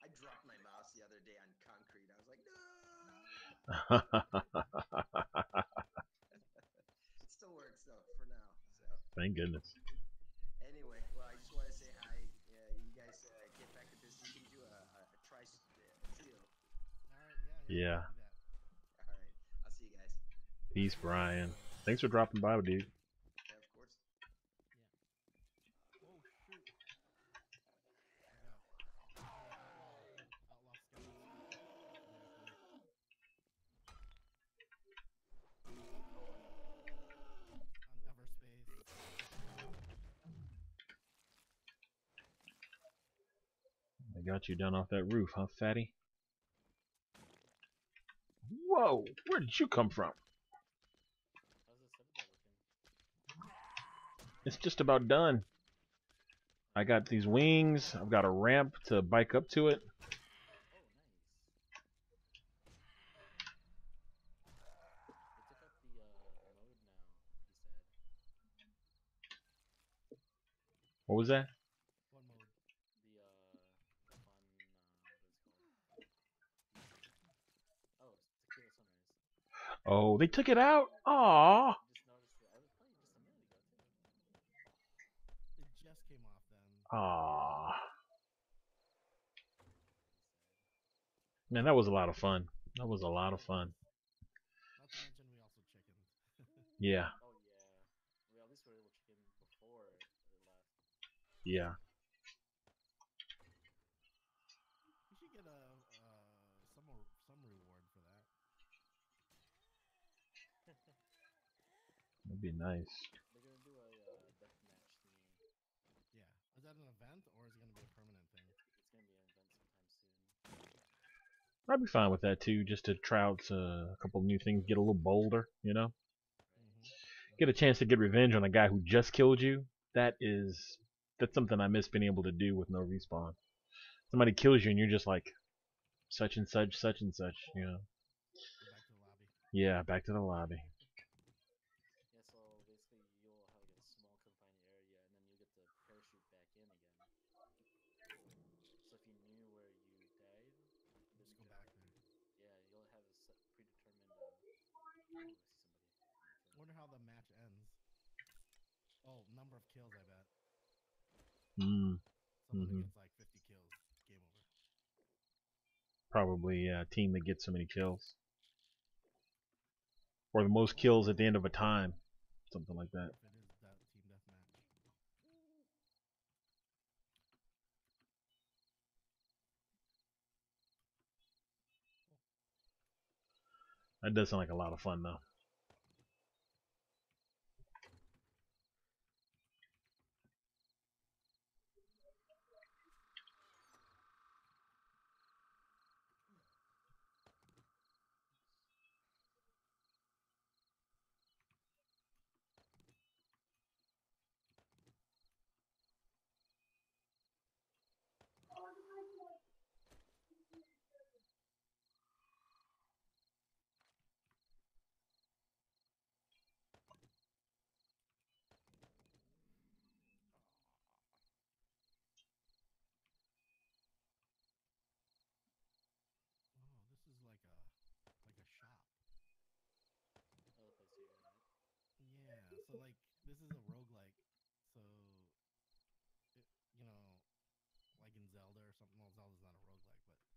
I dropped my mouse the other day on concrete. I was like, no. It still works though for now. So Thank goodness. anyway, well, I just want to say hi. You guys get back to business. You can do a trio. All right, yeah, Yeah. we'll do that. All right. I'll see you guys. Peace, Brian. Thanks for dropping by, dude. Yeah, of course. Yeah. Oh shoot! I got outlaw scouts coming after me. On Everspace. I got you down off that roof, huh, fatty? Whoa! Where did you come from? It's just about done. I got these wings. I've got a ramp to bike up to it. Oh, nice. They took out the mode now, he said. What was that? What mode? The fun, what is it called? Oh, Tequila Sunrise. Oh, they took it out? Aww. I just noticed it. I was playing just a minute ago, too. It just came off then. Aww. Pretty sad. Man, that was a lot of fun. That was a lot of fun. Not to mention we also chickened. Yeah, Oh, yeah. We at least were able to chicken before it left. yeah. We should get some reward for that. That'd be nice. They're gonna do a death match thingy. Yeah. Is that an event or is it gonna be a permanent thing? It's gonna be an event sometime soon. I'd be fine with that too, just to try out a couple new things, get a little bolder, you know? Mm-hmm. Get a chance to get revenge on the guy who just killed you. That's something I miss being able to do with no respawn. Somebody kills you and you're just like, such and such and such, you know? Go back to the lobby. Yeah, back to the lobby. Yeah, so basically you'll have like a small confined area, and then you'll get to parachute back in again. So if you knew where you died, then Just you go could, back there. yeah, you'll have a predetermined. Ooh, I see somebody. Wonder how the match ends. Oh, number of kills, I bet. Mm, Someone that hmm gets like 50 kills, game over. Probably a team that gets so many kills. Or the most kills at the end of a time. Something like that. If it is that team deathmatch. That does sound like a lot of fun though. Oh, this is like a shop. Oh, the place you're at. Yeah, so like this is a roguelike. So it, you know, like in Zelda or something. Well, Zelda's not a roguelike, but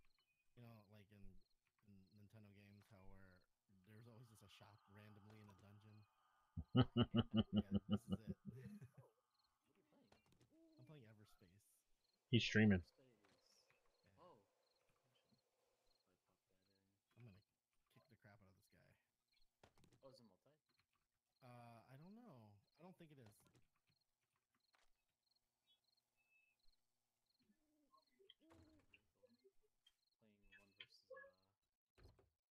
you know, like in Nintendo games, how where there's always just a shop randomly in a dungeon. Yeah, this is it. What are you playing? I'm playing Everspace. He's streaming. Space. Yeah. Oh, I should probably pop that in. I'm gonna kick the crap out of this guy. Oh, is it multi? I don't know. I don't think it is. Vehicle. Playing one versus squad. Trying to find a vehicle.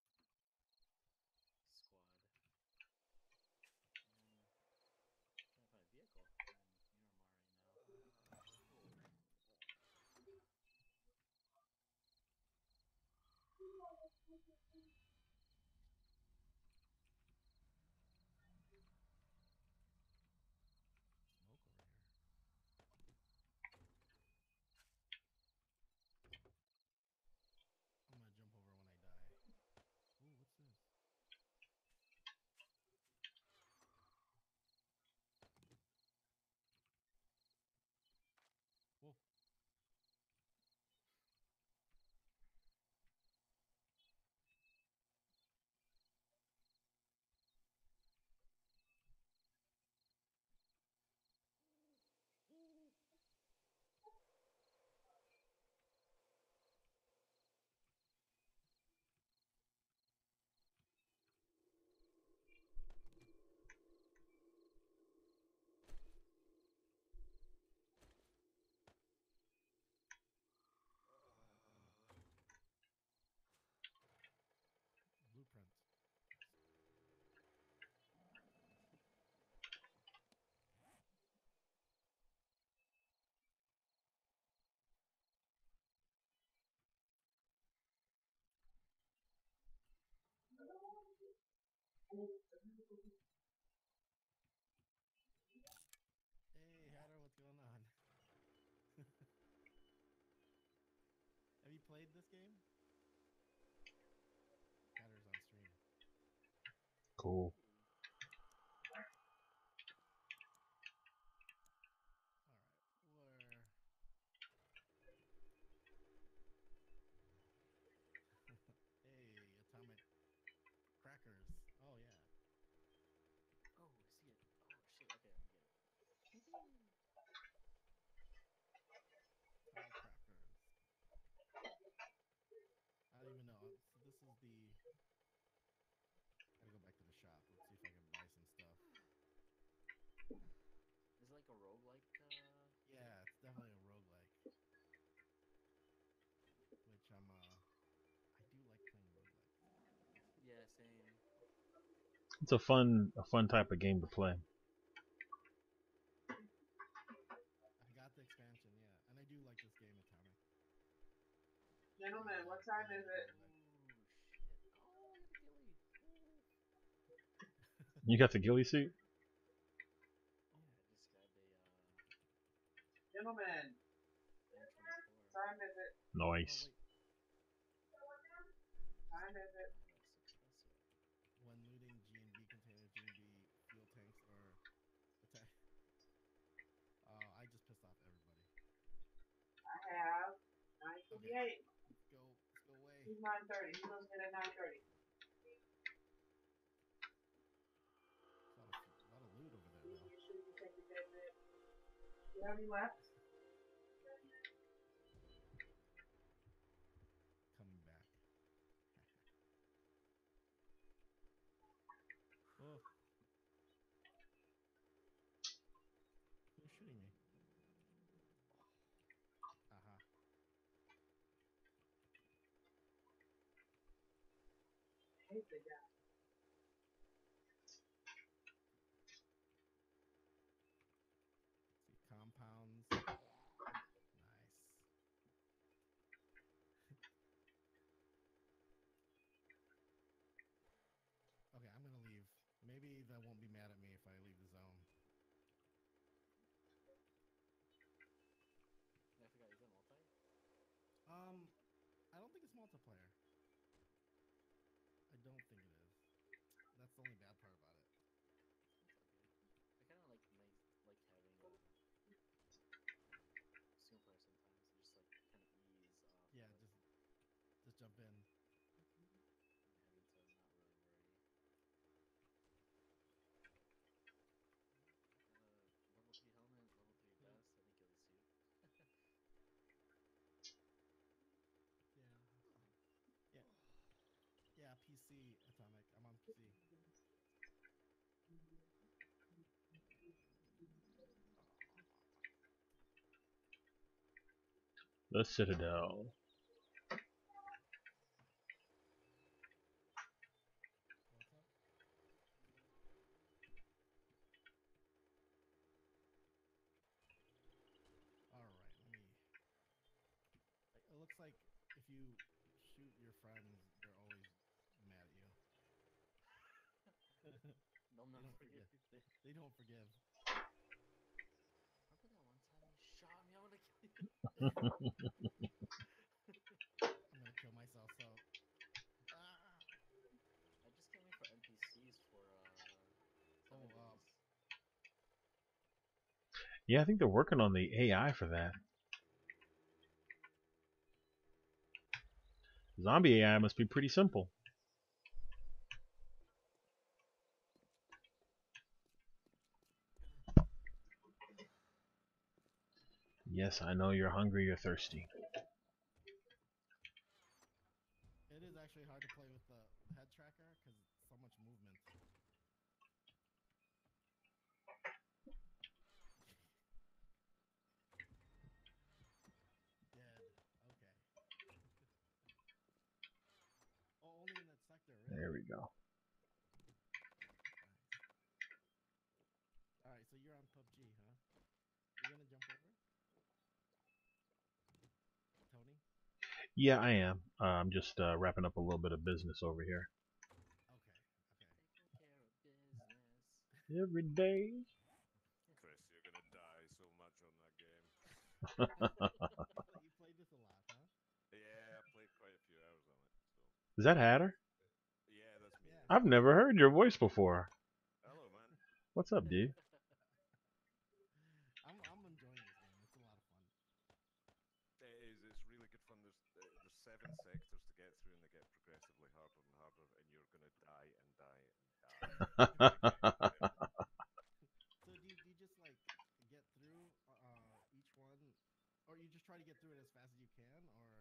I'm in Miramar right now. Hey, Hatter, what's going on? Have you played this game? Hatter's on stream. Cool. Alright, hey, atomic crackers. Oh yeah. Oh, I see it. Oh shit. Okay, let me get it. Atomic crackers. I don't even know. So this is the. Gotta go back to the shop. Let's see if I can buy some stuff. Is it like a roguelike? Yeah, it's definitely a roguelike. Which I do like playing roguelikes. Yeah, same. It's a fun type of game to play. I got the expansion, yeah, and I do like this game, Atomic. Gentlemen, what time is it? Oh shit. Oh, I got the ghillie. Ooh. You got the ghillie suit? Yeah, I just grabbed a Gentlemen, M24. what time is it? Oh Nice. wait, Time is it? I have a suppressor. when looting G&B containers, G&B fuel tanks, or attack. I just pissed off everybody. I have Okay, 9:58. let's go. Let's go away. He's 9:30. He goes in at 9:30. A lot of loot over there, though. You have any left? Coming back. Oh, who's shooting me? Aha. I hate the guy. See compounds. Nice. Okay, I'm gonna leave. Maybe they won't be mad at me if I leave the zone. I forgot. Is it multi? I don't think it's multiplayer. I don't think it is. That's the only bad part about it. It's all good. I kind of like having single player sometimes. It just like kind of ease off Yeah, the just jump in. having to not really worry. Got a level 3 helmet, level 3 vest, and a ghillie suit. Yeah. Yeah. Yeah, PC Atomic. I'm on PC. The Citadel. What's up? All right, let me. It looks like if you shoot your friends, they're always mad at you. They'll They never don't forget forgive. anything. They don't forgive. Remember that one time you shot me? I'm gonna kill you. I'm gonna kill myself. So, ah. I just can't wait for NPCs for some Oh, enemies. Yeah, I think they're working on the AI for that. Zombie AI must be pretty simple. Yes, I know you're hungry, you're thirsty. It is actually hard to play with the head tracker because so much movement. Dead. Okay. Oh, only in that sector, really? There we go. Nice. All right, so you're on PUBG, huh? You're gonna jump over, Tony? Yeah, I am. I'm just wrapping up a little bit of business over here. Okay. Okay. Taking care every day. Chris, you're gonna die so much on that game. You played this a lot, huh? Yeah, I played quite a few hours on it. So Is that Hatter? yeah, that's me. Yeah. I've never heard your voice before. Hello, man. What's up, dude? I'm enjoying this game. It's a lot of fun. It is. It's really good fun. There's 7 sectors to get through, and they get progressively harder and harder, and you're gonna die and die and die. So do you just like get through each one, or you just try to get through it as fast as you can, or?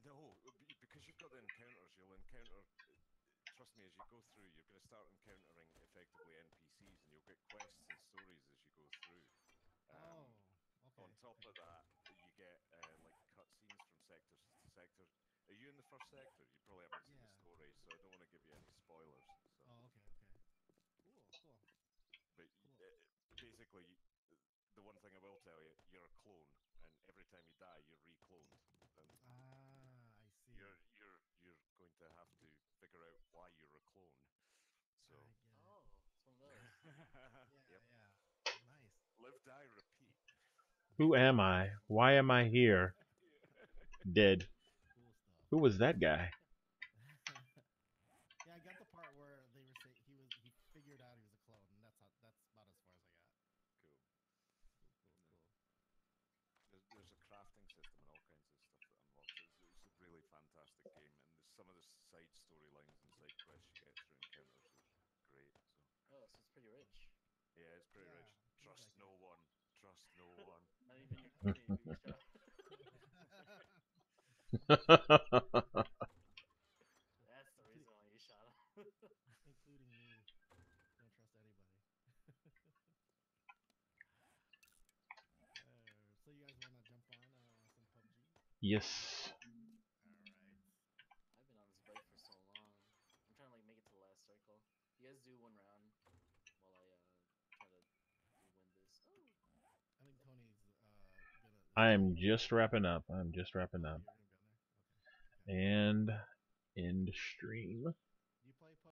No, because you've got the encounters, you'll encounter. Trust me, as you go through, you're going to start encountering effectively NPCs, and you'll get quests and stories as you go through. Um, Okay. on top of that, you get like cutscenes from sector to sector. Are you in the first sector? You probably haven't seen the Yeah. story, so I don't want to give you any spoilers. So. Oh, okay. Cool. But basically, the one thing I will tell you, you're a clone, and every time you die, you're recloned. And I see. you're going to have to figure out why you're a clone. So I get it. Oh, it's one of those. yep. Yeah. Nice. Live, die, repeat. Who am I? Why am I here? Dead. Cool stuff. Who was that guy? Yeah, I got the part where they were saying he figured out he was a clone, and that's about as far as I got. Cool. Cool. There's a crafting system and all kinds of stuff that unlocks it. It's a really fantastic game, and some of the side storylines and side quests you get through encounters are great. So Oh, so it's pretty rich. yeah, it's pretty Yeah, rich. seems Trust like no one. Trust no one. Not even your company, Misha. That's the reason why you shot him. Including me. Don't trust anybody. So you guys want to jump on some PUBG? Yes. All right. I've been on this bike for so long. I'm trying to like make it to the last circle. You guys do one round while I try to win this. Oh, I think Tony's gonna. I am just wrapping up. I'm just wrapping Oh, up. you're gonna go there. Okay. And end stream.